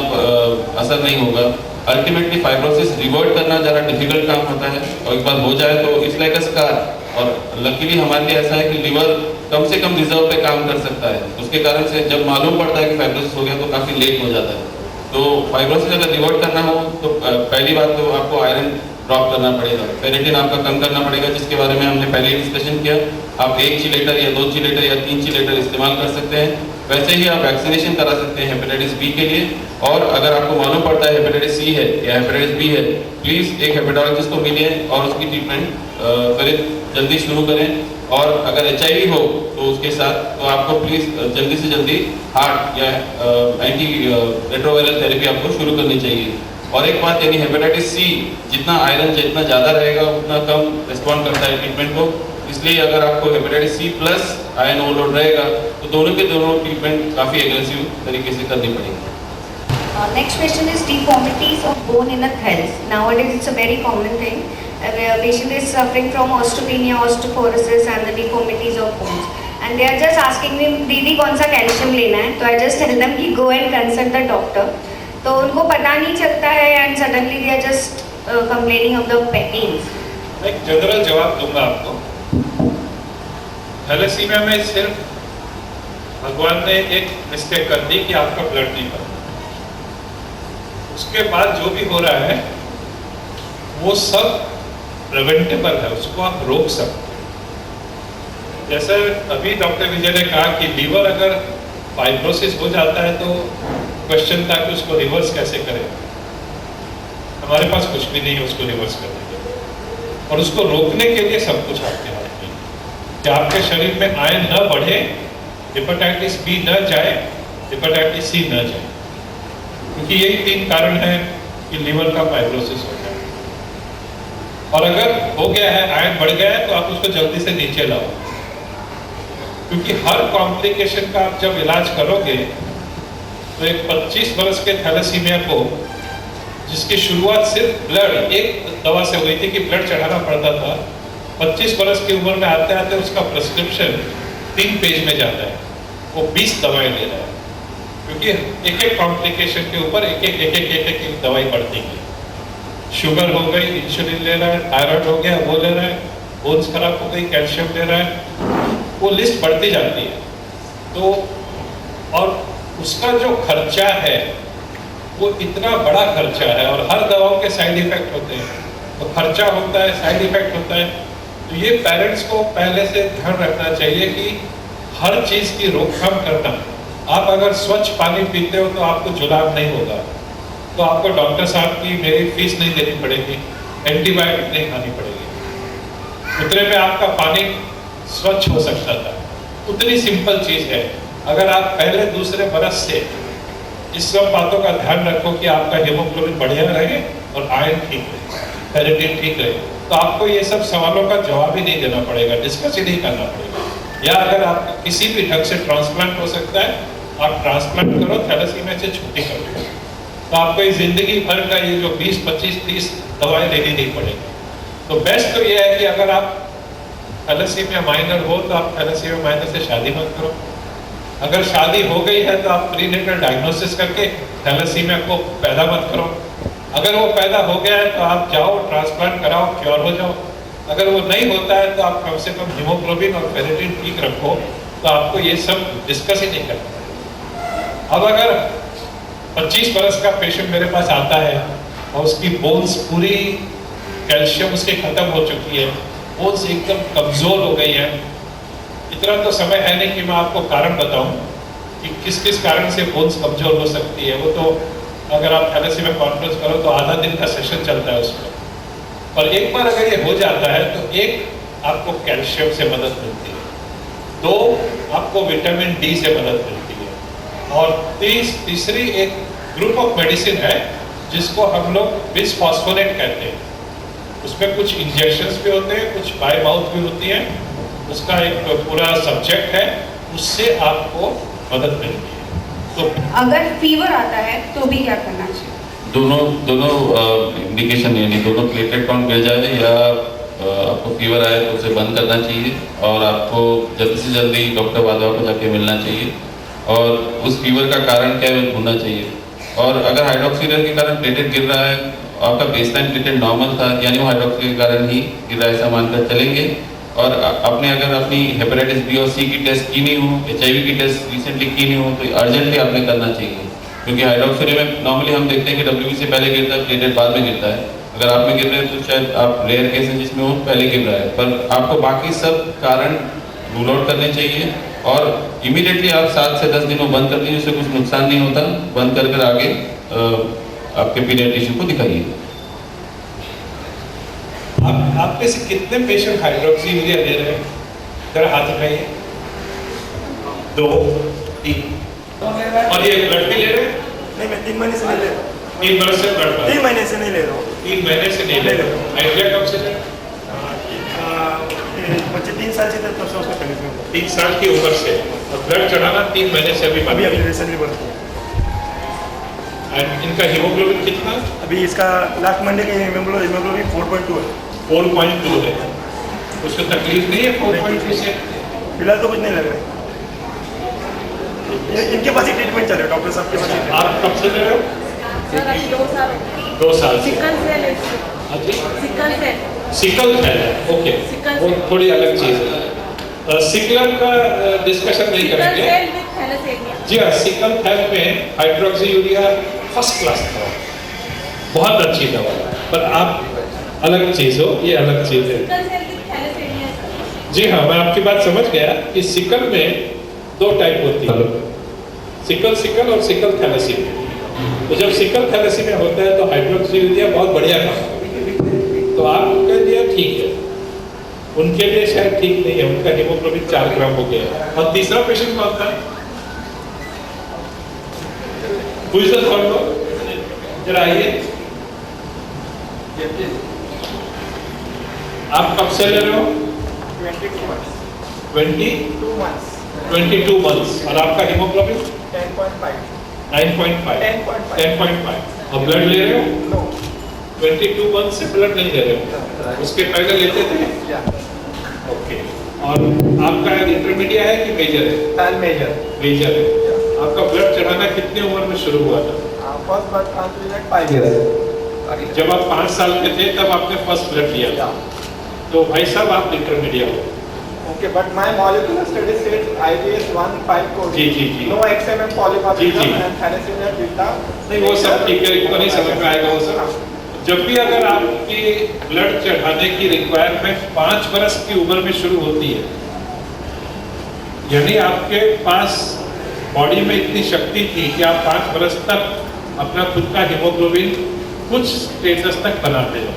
असर नहीं होगा। अल्टीमेटली फाइब्रोसिस रिवर्ट करना ज़रा डिफिकल्ट काम होता है और एक बार हो जाए तो इट्स लाइक अ स्कार। और लकीली हमारे लिए ऐसा है कि लिवर कम से कम रिजर्व पे काम कर सकता है, उसके कारण से जब मालूम पड़ता है कि फाइब्रोसिस हो गया तो काफ़ी लेट हो जाता है। तो फाइब्रोसिस अगर रिवर्ट करना हो तो पहली बात तो आपको आयरन ड्रॉप करना पड़ेगा, फेरेटिन आपका कम करना पड़ेगा, जिसके बारे में हमने पहले ही डिस्कशन किया। आप 1 चिलेटर या 2 चिलेटर या 3 चिलेटर इस्तेमाल कर सकते हैं। वैसे ही आप वैक्सीनेशन करा सकते हैं हेपेटाइटिस बी के लिए। और अगर आपको मालूम पड़ता है हेपेटाइटिस सी है या हेपेटाइटिस बी है, प्लीज़ एक हेपेटोलॉजिस्ट को मिलिए और उसकी ट्रीटमेंट करें, जल्दी शुरू करें। और अगर HIV हो तो उसके साथ तो आपको प्लीज़ जल्दी से जल्दी हार्ट या एंटी रेट्रोवायरल थेरेपी आपको शुरू करनी चाहिए। और एक बात यानी हेपेटाइटिस सी जितना आयरन जितना ज़्यादा रहेगा उतना कम रिस्पॉन्ड करता है ट्रीटमेंट को, इसलिए अगर आपको hepatitis C plus iron overload रहेगा तो दोनों के दोनों ट्रीटमेंट काफ़ी एग्रेसिव तरीके से करनी पड़ेगी। Next question is deformities of bone in the thighs. Nowadays it's a very common thing. The patient is suffering from osteopenia, osteoporosis and the deformities of bones. And they are just asking me, दीदी कौन सा कैल्शियम लेना है? तो I just tell them कि go and consult the doctor. तो उनको पता नहीं चलता है and suddenly they are just complaining of the pains. मैं एक जनरल जवाब दूंगा आपको। थैलेसीमिया में सिर्फ भगवान ने एक मिस्टेक कर दी कि आपका ब्लड नहीं बना। उसके बाद जो भी हो रहा है वो सब प्रिवेंटेबल है, उसको आप रोक सकते हैं। जैसे अभी डॉक्टर विजय ने कहा कि लीवर अगर फाइब्रोसिस हो जाता है तो क्वेश्चन था कि उसको रिवर्स कैसे करें। हमारे पास कुछ भी नहीं है उसको रिवर्स करने के लिए, और उसको रोकने के लिए सब कुछ आपके हाथ में कि आपके शरीर में आयरन न बढ़े, हेपेटाइटिस बी न जाए, हेपेटाइटिस सी न जाए, क्योंकि यही 3 कारण है कि लीवर का फाइब्रोसिस हो जाए। और अगर हो गया है, आयरन बढ़ गया है, तो आप उसको जल्दी से नीचे लाओ, क्योंकि हर कॉम्प्लिकेशन का आप जब इलाज करोगे तो एक 25 वर्ष के थैलेसीमिया को, जिसकी शुरुआत सिर्फ ब्लड एक दवा से हुई थी कि ब्लड चढ़ाना पड़ता था, 25 वर्ष की उम्र में आते आते उसका प्रिस्क्रिप्शन 3 पेज में जाता है, वो 20 दवाएं ले रहा है, क्योंकि एक एक कॉम्प्लिकेशन के ऊपर एक एक दवाई बढ़ती है। शुगर हो गई, इंसुलिन ले रहा है, थायराइड हो गया वो ले रहा है, बोन्स खराब हो गई, कैल्शियम ले रहा है, वो लिस्ट बढ़ती जाती है। तो और उसका जो खर्चा है वो इतना बड़ा खर्चा है, और हर दवाओं के साइड इफेक्ट होते हैं, तो खर्चा होता है, साइड इफेक्ट होता है। तो ये पेरेंट्स को पहले से ध्यान रखना चाहिए कि हर चीज़ की रोकथाम करना। आप अगर स्वच्छ पानी पीते हो तो आपको जुलाब नहीं होगा, तो आपको डॉक्टर साहब की मेरी फीस नहीं देनी पड़ेगी, एंटीबायोटिक नहीं खानी पड़ेगी, उतने में आपका पानी स्वच्छ हो सकता था। उतनी सिंपल चीज़ है। अगर आप पहले दूसरे बरस से इस सब बातों का ध्यान रखो कि आपका हीमोग्लोबिन बढ़िया रहे और आयरन ठीक रहे, फेरेटिन ठीक रहे, तो आपको ये सब सवालों का जवाब ही नहीं देना पड़ेगा, डिस्कस ही नहीं करना पड़ेगा। या अगर आप किसी भी ढंग से ट्रांसप्लांट हो सकता है, आप ट्रांसप्लांट करो, थैलेसीमिया से छुट्टी करो, तो आपको ये जिंदगी भर का ये जो 20, 25, 30 दवाएं लेनी नहीं पड़ेगी। तो बेस्ट तो ये है कि अगर आप थैलेसीमिया माइनर हो तो आप थैलेसीमिया माइनर से शादी मत करो। अगर शादी हो गई है तो आप प्रीनेटल डायग्नोसिस करके थैलेसीमिया को पैदा मत करो। अगर वो पैदा हो गया है तो आप जाओ, ट्रांसप्लांट कराओ, क्योर हो जाओ। अगर वो नहीं होता है तो आप कम से कम हीमोग्लोबिन और फेरेटिन ठीक रखो, तो आपको ये सब डिस्कस ही नहीं करना। अब अगर 25 वर्ष का पेशेंट मेरे पास आता है और उसकी बोन्स पूरी कैल्शियम उसके खत्म हो चुकी है, बोन्स एकदम कमजोर हो गई है, इतना तो समय है नहीं कि मैं आपको कारण बताऊं कि किस किस कारण से बोन्स कमजोर हो सकती है। वो तो अगर आप थैलेसीमिया कॉन्फ्रेंस करो तो आधा दिन का सेशन चलता है उसमें। और एक बार अगर ये हो जाता है तो एक आपको कैल्शियम से मदद मिलती है, 2 आपको विटामिन डी से मदद मिलती है, और तीसरी एक ग्रुप ऑफ मेडिसिन है जिसको हम लोग बिसफॉस्फोनेट कहते हैं। उसमें कुछ इंजेक्शंस भी होते हैं, कुछ बाय माउथ भी होती है, उसका एक पूरा सब्जेक्ट है, उससे आपको मदद मिलती है। तो अगर फीवर आता है तो भी क्या करना चाहिए? दोनों इंडिकेशन यानी दोनों प्लेटलेट काउंट गिर जाए या आपको फीवर आए तो उसे बंद करना चाहिए और आपको जल्दी से जल्दी डॉक्टर वादवा को जाके मिलना चाहिए और उस फीवर का कारण क्या है ढूंढना चाहिए। और अगर हाइड्रोक्सीलेयर के कारण प्लेटलेट गिर रहा है, आपका बेसलाइन प्लेटलेट नॉर्मल था यानी वो हाइड्रोक्सीलेयर के कारण ही गिर रहा है ऐसा मानकर चलेंगे। और आपने अगर अपनी हेपेटाइटिस बी और सी की टेस्ट की नहीं हो, HIV की टेस्ट रिसेंटली की नहीं हो, तो अर्जेंटली आपने करना चाहिए, क्योंकि हाइड्रोक्सीलेयर में नॉर्मली हम देखते हैं कि WBC से पहले गिरता है, प्लेटलेट बाद में गिरता है। अगर आप में गिर रहे हैं तो शायद आप रेयर केस है जिसमें वो पहले गिर रहा है, पर आपको बाकी सब कारण रूल आउट करने चाहिए और इमीडिएटली आप 7 से 10 दिन में बंद कर दीजिए, उससे कुछ नुकसान नहीं होता। बंद कर आगे आपके पीडियाट्रिशियन को दिखाइए। आप में से कितने पेशेंट हाइड्रोक्सीयूरिया ले रहे हैं? जरा हाथ उठाइए। 2 3 और ये ब्लड भी ले रहे हैं? नहीं, मैं 3 महीने से नहीं ले रहा हूँ। 3 बरस से ब्लड 3 महीने से नहीं ले रहा हूँ। 3 महीने से नहीं ले रहे हो। आइडिया कब से ले? बच्चे 3 साल से थे तब से उसका तकलीफ में 3 साल की उम्र से और ब्लड चढ़ाना 3 महीने से अभी अभी रिसेंटली बढ़ती है। एंड इनका हीमोग्लोबिन कितना? अभी इसका लास्ट मंडे के हीमोग्लोबिन 4.2 है। 4.2 है। उसको तकलीफ नहीं है 4.2 से? फिलहाल तो कुछ नहीं लग रहा है। इनके पास ही ट्रीटमेंट चल रहा है, डॉक्टर साहब के पास ही। आप कब से ले रहे हो? सर अभी 2 साल। 2 साल से। सिकल सेल है। Sickle cell. सिकल सेल है, ओके। वो थोड़ी अलग चीज है। सिकलर का डिस्कशन नहीं करेंगे। जी हाँ, सिकल सेल में हाइड्रोक्सीयूरिया फर्स्ट क्लास दवा, बहुत अच्छी दवा, पर आप अलग चीज हो, ये अलग चीज है। जी हाँ, मैं आपकी बात समझ गया कि सिकल में 2 टाइप होती है, सिकल और सिकल थैलेसीमिया। तो जब सिकल थैलेसीमिया होता है तो हाइड्रोक्सीयूरिया बहुत बढ़िया काम है, तो आप कह दिया ठीक है। उनके लिए शायद ठीक नहीं है, उनका हीमोग्लोबिन 4 ग्राम हो गया। और तीसरा पेशेंट कौन था? जरा आइए। आप कब से ले रहे हो? 22 मंथ्स। और आपका हीमोग्लोबिन 10.5 और ब्लड ले रहे हो? 22 मंथ से ब्लड नहीं ले रहे हो, उसके पहले लेते थे? ओके। और आपका इंटरमीडिएट है कि मेजर है? मेजर है। आपका ब्लड चढ़ाना कितने उम्र में शुरू हुआ था? First blood transfusion 5 years. जब आप 5 साल के थे तब आपने फर्स्ट ब्लड लिया था, तो भाई साहब आप इंटरमीडिएट हो। Okay, but my molecular study states IGS 1-5 code. Ji. No XMM polypharmacy and thalassemia beta. नहीं, वो सब ठीक है, इनको नहीं समझ में आएगा वो सब। जब भी अगर आपकी ब्लड चढ़ाने की रिक्वायरमेंट 5 बरस की उम्र में शुरू होती है, यानी आपके पास बॉडी में इतनी शक्ति थी कि आप 5 बरस तक अपना खुद का हीमोग्लोबिन कुछ स्टेटस तक बनाते हो,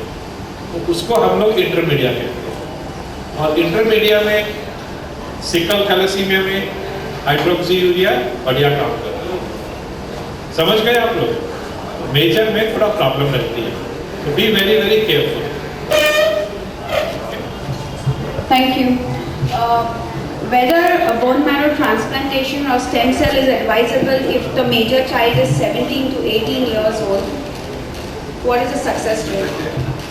तो उसको हम लोग इंटरमीडिएट कहते हैं। और इंटरमीडिएट में सिकल थैलेसीमिया में हाइड्रोक्सीयूरिया बढ़िया काम करता है। समझ गए आप लोग? मेजर में थोड़ा प्रॉब्लम रहती है, तो be very very careful. Thank you. Whether a bone marrow transplantation or stem cell is advisable if the major child is 17 to 18 years old? What is the success rate?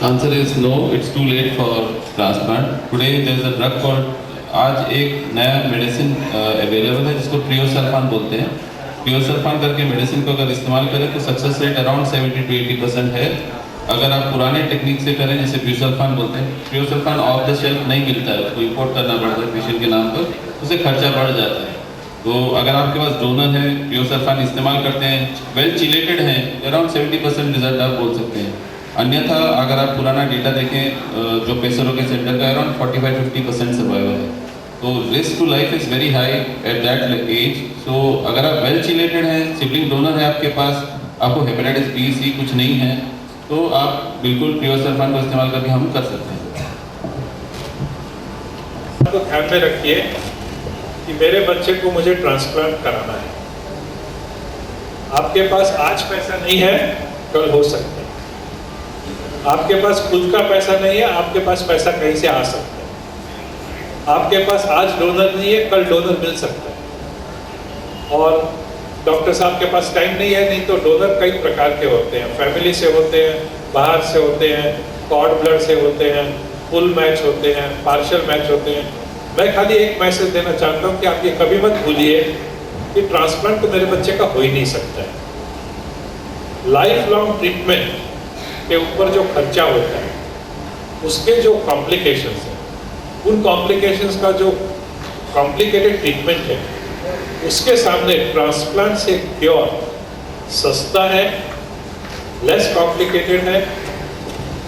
Answer is no, it's too late for transplant. Today there is a drug called, आज एक नया मेडिसिन अवेलेबल है जिसको ट्रियोसल्फान बोलते हैं। ट्रियोसल्फान करके मेडिसिन को अगर इस्तेमाल करें तो सक्सेस रेट अराउंड 70 to 80% है। अगर आप पुराने टेक्निक से करें जैसे ब्यूसल्फान बोलते हैं, ट्रियोसल्फान ऑफ द शेल्फ नहीं मिलता है, उसको इम्पोर्ट करना पड़ता है पेशेंट के नाम पर, उससे खर्चा बढ़ जाता है। तो अगर आपके पास डोनर है, ट्रियोसल्फान इस्तेमाल करते हैं, वेल चिलेटेड हैं, अराउंड 70% रिजल्ट आप बोल सकते हैं। अन्यथा अगर आप पुराना डेटा देखें जो पेसरों के सेंटर का अराउंड 45-50% सर्वाइवल है, तो risk to life is very high at that age. So अगर आप वेल चिलेटेड हैं, सिबलिंग डोनर है आपके पास, आपको हेपेटाइटिस बी सी कुछ नहीं है, तो आप बिल्कुल ट्रियोसल्फान को इस्तेमाल करके हम कर सकते हैं। तो ध्यान में रखिए कि मेरे बच्चे को मुझे ट्रांसप्लांट कराना है। आपके पास आज पैसा नहीं है, कल हो सकता है। आपके पास खुद का पैसा नहीं है, आपके पास पैसा कहीं से आ सकता है। आपके पास आज डोनर नहीं है, कल डोनर मिल सकता है। और डॉक्टर साहब के पास टाइम नहीं है, नहीं तो डोनर कई प्रकार के होते हैं, फैमिली से होते हैं, बाहर से होते हैं, कॉर्ड ब्लड से होते हैं, फुल मैच होते हैं, पार्शियल मैच होते हैं। मैं खाली एक मैसेज देना चाहता हूँ कि आप ये कभी मत भूलिए कि ट्रांसप्लांट तो मेरे बच्चे का हो ही नहीं सकता है। लाइफ लॉन्ग ट्रीटमेंट के ऊपर जो खर्चा होता है, उसके जो कॉम्प्लिकेशंस हैं, उन कॉम्प्लिकेशंस का जो कॉम्प्लिकेटेड ट्रीटमेंट है, उसके सामने ट्रांसप्लांट से क्योर सस्ता है, लेस कॉम्प्लिकेटेड है।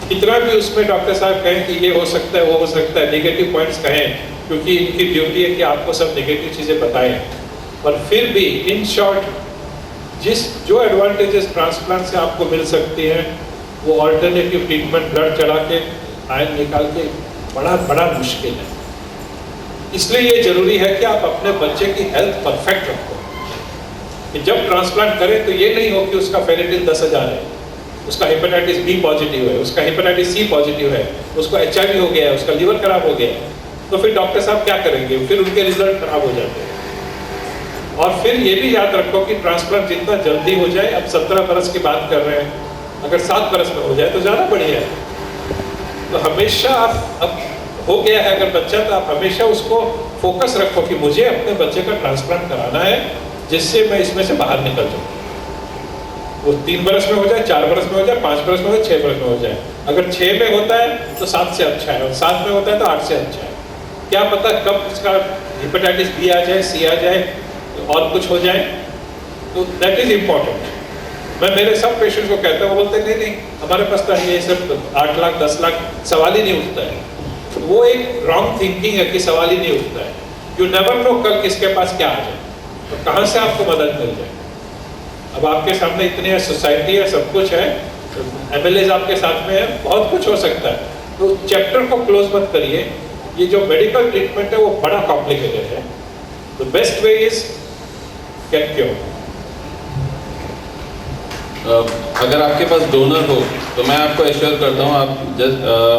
कितना भी उसमें डॉक्टर साहब कहें कि ये हो सकता है, वो हो सकता है, नेगेटिव पॉइंट्स कहें, क्योंकि इनकी ड्यूटी है कि आपको सब नेगेटिव चीज़ें बताएं, पर फिर भी इन शॉर्ट जो एडवांटेजेस ट्रांसप्लांट से आपको मिल सकती हैं, वो ऑल्टरनेटिव ट्रीटमेंट ब्लड चढ़ा के आयन निकाल के बड़ा मुश्किल है। इसलिए ये जरूरी है कि आप अपने बच्चे की हेल्थ परफेक्ट रखो, कि जब ट्रांसप्लांट करें तो ये नहीं हो कि उसका फेरेटिन 10,000 है, उसका हेपेटाइटिस बी पॉजिटिव है, उसका हेपेटाइटिस सी पॉजिटिव है, उसको HIV हो गया है, उसका लीवर खराब हो गया है, तो फिर डॉक्टर साहब क्या करेंगे? फिर उनके रिजल्ट खराब हो जाते हैं। और फिर ये भी याद रखो कि ट्रांसप्लांट जितना जल्दी हो जाए, अब 17 बरस की बात कर रहे हैं, अगर 7 बरस में हो जाए तो ज़्यादा बढ़िया है। तो हमेशा आप, अब हो गया है अगर बच्चा, तो आप हमेशा उसको फोकस रखो कि मुझे अपने बच्चे का ट्रांसप्लांट कराना है, जिससे मैं इसमें से बाहर निकल जाऊँ। वो 3 बरस में हो जाए, 4 बरस में हो जाए, 5 बरस में हो जाए, 6 बरस में हो जाए। अगर 6 में होता है तो 7 से अच्छा है, और 7 में होता है तो 8 से अच्छा है। क्या पता कब उसका हेपेटाइटिस बी आ जाए, सी आ जाए, और कुछ हो जाए, तो दैट इज इम्पॉर्टेंट। मैं मेरे सब पेशेंट्स को कहता हूँ, वो बोलते नहीं हमारे पास तो ये सब 8 लाख 10 लाख सवाल ही नहीं उठता है। तो वो एक रॉन्ग थिंकिंग है कि सवाल ही नहीं उठता है। यू नेवर नो कल किसके पास क्या आ जाए और कहाँ से आपको मदद मिल जाए। अब आपके सामने इतनी सोसाइटी है, सब कुछ है, MLAs आपके साथ में है, बहुत कुछ हो सकता है। तो चैप्टर को क्लोज मत करिए। ये जो मेडिकल ट्रीटमेंट है वो बड़ा कॉम्प्लिकेटेड है। The best way is get cure. अगर आपके पास डोनर हो तो मैं आपको एश्योर करता हूँ, आप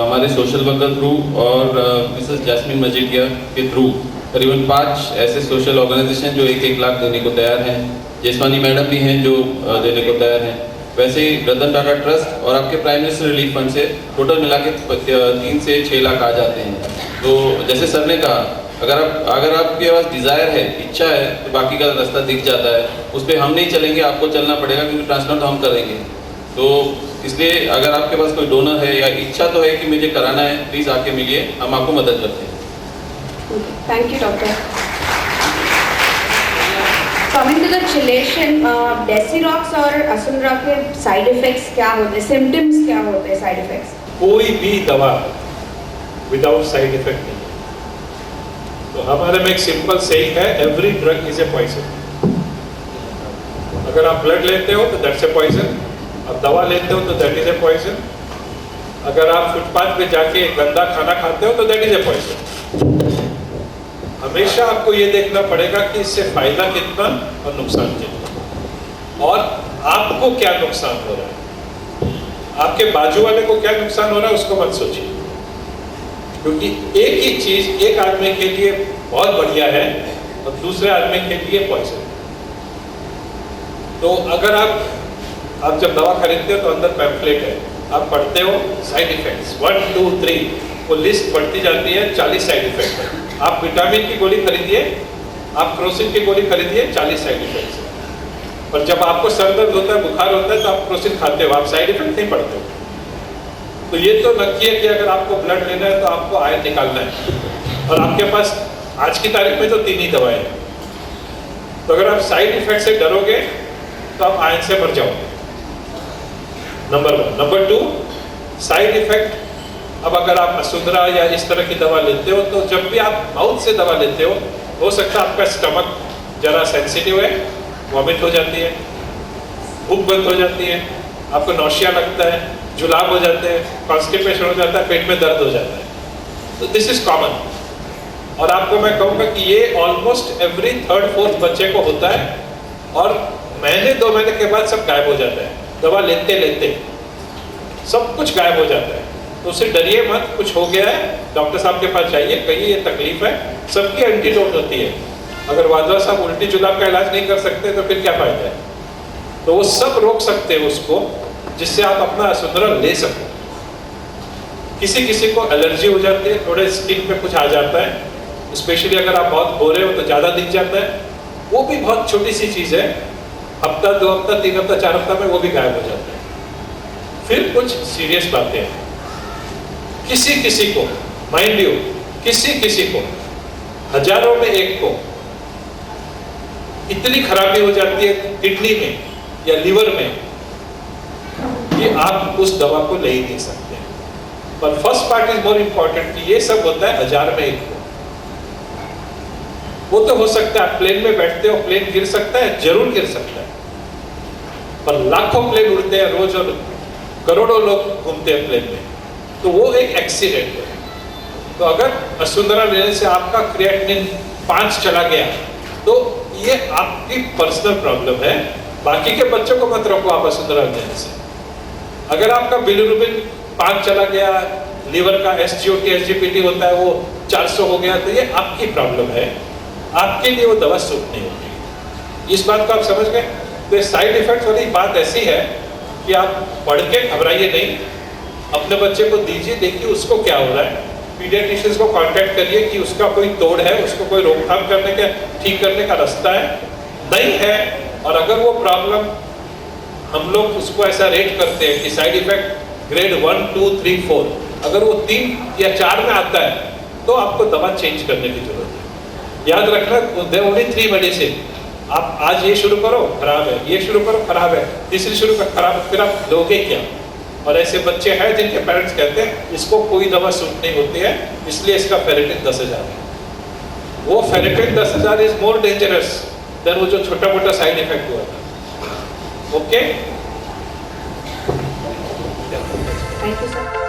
हमारे सोशल वर्कर थ्रू और मिसेस जैस्मिन मजीठिया के थ्रू करीबन 5 ऐसे सोशल ऑर्गेनाइजेशन जो 1-1 लाख देने को तैयार हैं। जेसवानी मैडम भी हैं जो देने को तैयार हैं। वैसे ही रतन टाटा ट्रस्ट और आपके प्राइम मिनिस्टर रिलीफ फंड से टोटल मिला के 3 से 6 लाख आ जाते हैं। तो जैसे सर ने कहा, अगर आपके पास डिज़ायर है, इच्छा है, तो बाकी का रास्ता दिख जाता है। उस पर हम नहीं चलेंगे, आपको चलना पड़ेगा, क्योंकि ट्रांसप्लांट हम करेंगे। तो इसलिए अगर आपके पास कोई डोनर है या इच्छा तो है कि मुझे कराना है, प्लीज़ आके मिलिए, हम आपको मदद करते हैं। Thank you, doctor. Coming to the chelation, Desirox और Asundra के साइड इफेक्ट्स क्या होते हैं, सिम्टम्स क्या होते हैं, साइड इफेक्ट्स? कोई भी दवा विदाउट साइड इफेक्ट नहीं है। तो हमारे में एक सिंपल सेइंग है, every drug is a poison. अगर आप ब्लड लेते हो तो दैट्स ए पॉइजन, आप दवा लेते हो तो दैट इज ए पॉइजन, अगर आप फुटपाथ पे जाके गंदा खाना खाते हो तो दैट इज ए पॉइजन। हमेशा आपको ये देखना पड़ेगा कि इससे फायदा कितना और नुकसान कितना, और आपको क्या नुकसान हो रहा है, आपके बाजू वाले को क्या नुकसान हो रहा है उसको मत सोचिए। क्योंकि एक ही चीज एक आदमी के लिए बहुत बढ़िया है और दूसरे आदमी के लिए पॉइजन। तो अगर आप जब दवा खरीदते हो तो अंदर पैम्फलेट है, आप पढ़ते हो साइड इफेक्ट्स 1 2 3, वो लिस्ट बढ़ती जाती है, 40 साइड इफेक्ट है। आप विटामिन की गोली खरीदिए, आप क्रोसिन की गोली खरीदिए, 40 साइड इफेक्ट्स है। और जब आपको सर दर्द होता है, बुखार होता है, तो आप क्रोसिन खाते हो, आप साइड इफेक्ट नहीं पढ़ते हो। तो ये तो नक्की है कि अगर आपको ब्लड लेना है तो आपको आयन निकालना है, और आपके पास आज की तारीख में तो 3 ही दवाएं हैं। तो अगर आप साइड इफेक्ट से डरोगे तो आप आयन से मर जाओगे, नंबर 1। Number 2, side effect. अब अगर आप असुंदरा या इस तरह की दवा लेते हो, तो जब भी आप माउथ से दवा लेते हो सकता है आपका स्टमक जरा सेंसिटिव है, वॉमिट हो जाती है, भूख बंद हो जाती है, आपको नौशिया लगता है, जुलाब हो जाते हैं, कॉन्स्टिपेशन हो जाता है, पेट में दर्द हो जाता है। तो दिस इज कॉमन, और आपको मैं कहूँगा कि ये ऑलमोस्ट एवरी 3rd 4th बच्चे को होता है, और महीने 2 महीने के बाद सब गायब हो जाता है। दवा लेते लेते सब कुछ गायब हो जाता है। तो उससे डरिए मत, कुछ हो गया है डॉक्टर साहब के पास जाइए, कहिए ये तकलीफ है, सबकी एंटीडोट होती है। अगर वाधवा साहब उल्टी जुलाब का इलाज नहीं कर सकते तो फिर क्या फायदा है? तो वो सब रोक सकते हैं उसको, जिससे आप अपना असुंदरा ले सको। किसी किसी को एलर्जी हो जाती है, थोड़े स्किन पे कुछ आ जाता है, स्पेशली अगर आप बहुत गोरे हो तो ज़्यादा दिख जाता है, वो भी बहुत छोटी सी चीज़ है, हफ्ता 2 हफ्ता 3 हफ्ता 4 हफ्ता में वो भी गायब हो जाता है। फिर कुछ सीरियस बातें हैं, किसी किसी को, माइंड यू, किसी किसी को, हजारों में एक को इतनी खराबी हो जाती है किडनी में या लिवर में कि आप उस दवा को ले ही नहीं सकते। पर first part is more important कि ये सब होता है 1000 में एक को। वो तो हो सकता है, प्लेन में बैठते हो, प्लेन गिर सकता है, जरूर गिर सकता है, पर लाखों प्लेन उड़ते हैं रोज और करोड़ों लोग घूमते हैं प्लेन में, तो वो एक एक्सीडेंट है। तो अगर वसुंधरा लेने से आपका क्रिएटिनिन 5 चला गया तो ये आपकी पर्सनल प्रॉब्लम है, बाकी के बच्चों को मत रखो आप वसुंधरा लेने से। अगर आपका बिलिरुबिन 5 चला गया, लीवर का SGOT SGPT होता है वो 400 हो गया, तो ये आपकी प्रॉब्लम है, आपके लिए वो दवा सूट नहीं होगी। इस बात को आप समझ गए? तो साइड इफेक्ट वाली बात ऐसी है कि आप पढ़ के घबराइए नहीं, अपने बच्चे को दीजिए, देखिए उसको क्या हो रहा है, पीडियाट्रिशियंस को कांटेक्ट करिए कि उसका कोई तोड़ है, उसको कोई रोकथाम करने का, ठीक करने का रास्ता है, नहीं है। और अगर वो प्रॉब्लम हम लोग उसको ऐसा रेट करते हैं कि साइड इफेक्ट ग्रेड 1, 2, 3, 4, अगर वो 3 या 4 में आता है तो आपको दवा चेंज करने की जरूरत है। याद रखना, देयर ओनली 3 मेडिसिन। आप आज ये शुरू करो, खराब है, ये शुरू करो, खराब है, तीसरी शुरू कर, खराब है, फिर आप लोगे क्या? और ऐसे बच्चे हैं जिनके पेरेंट्स कहते हैं इसको कोई दवा सूट नहीं होती है, इसलिए इसका फेरेटिन 10,000 है। वो ferritin 10,000 is more dangerous than वो जो छोटा मोटा साइड इफेक्ट हुआ था। Okay, Thank you, sir.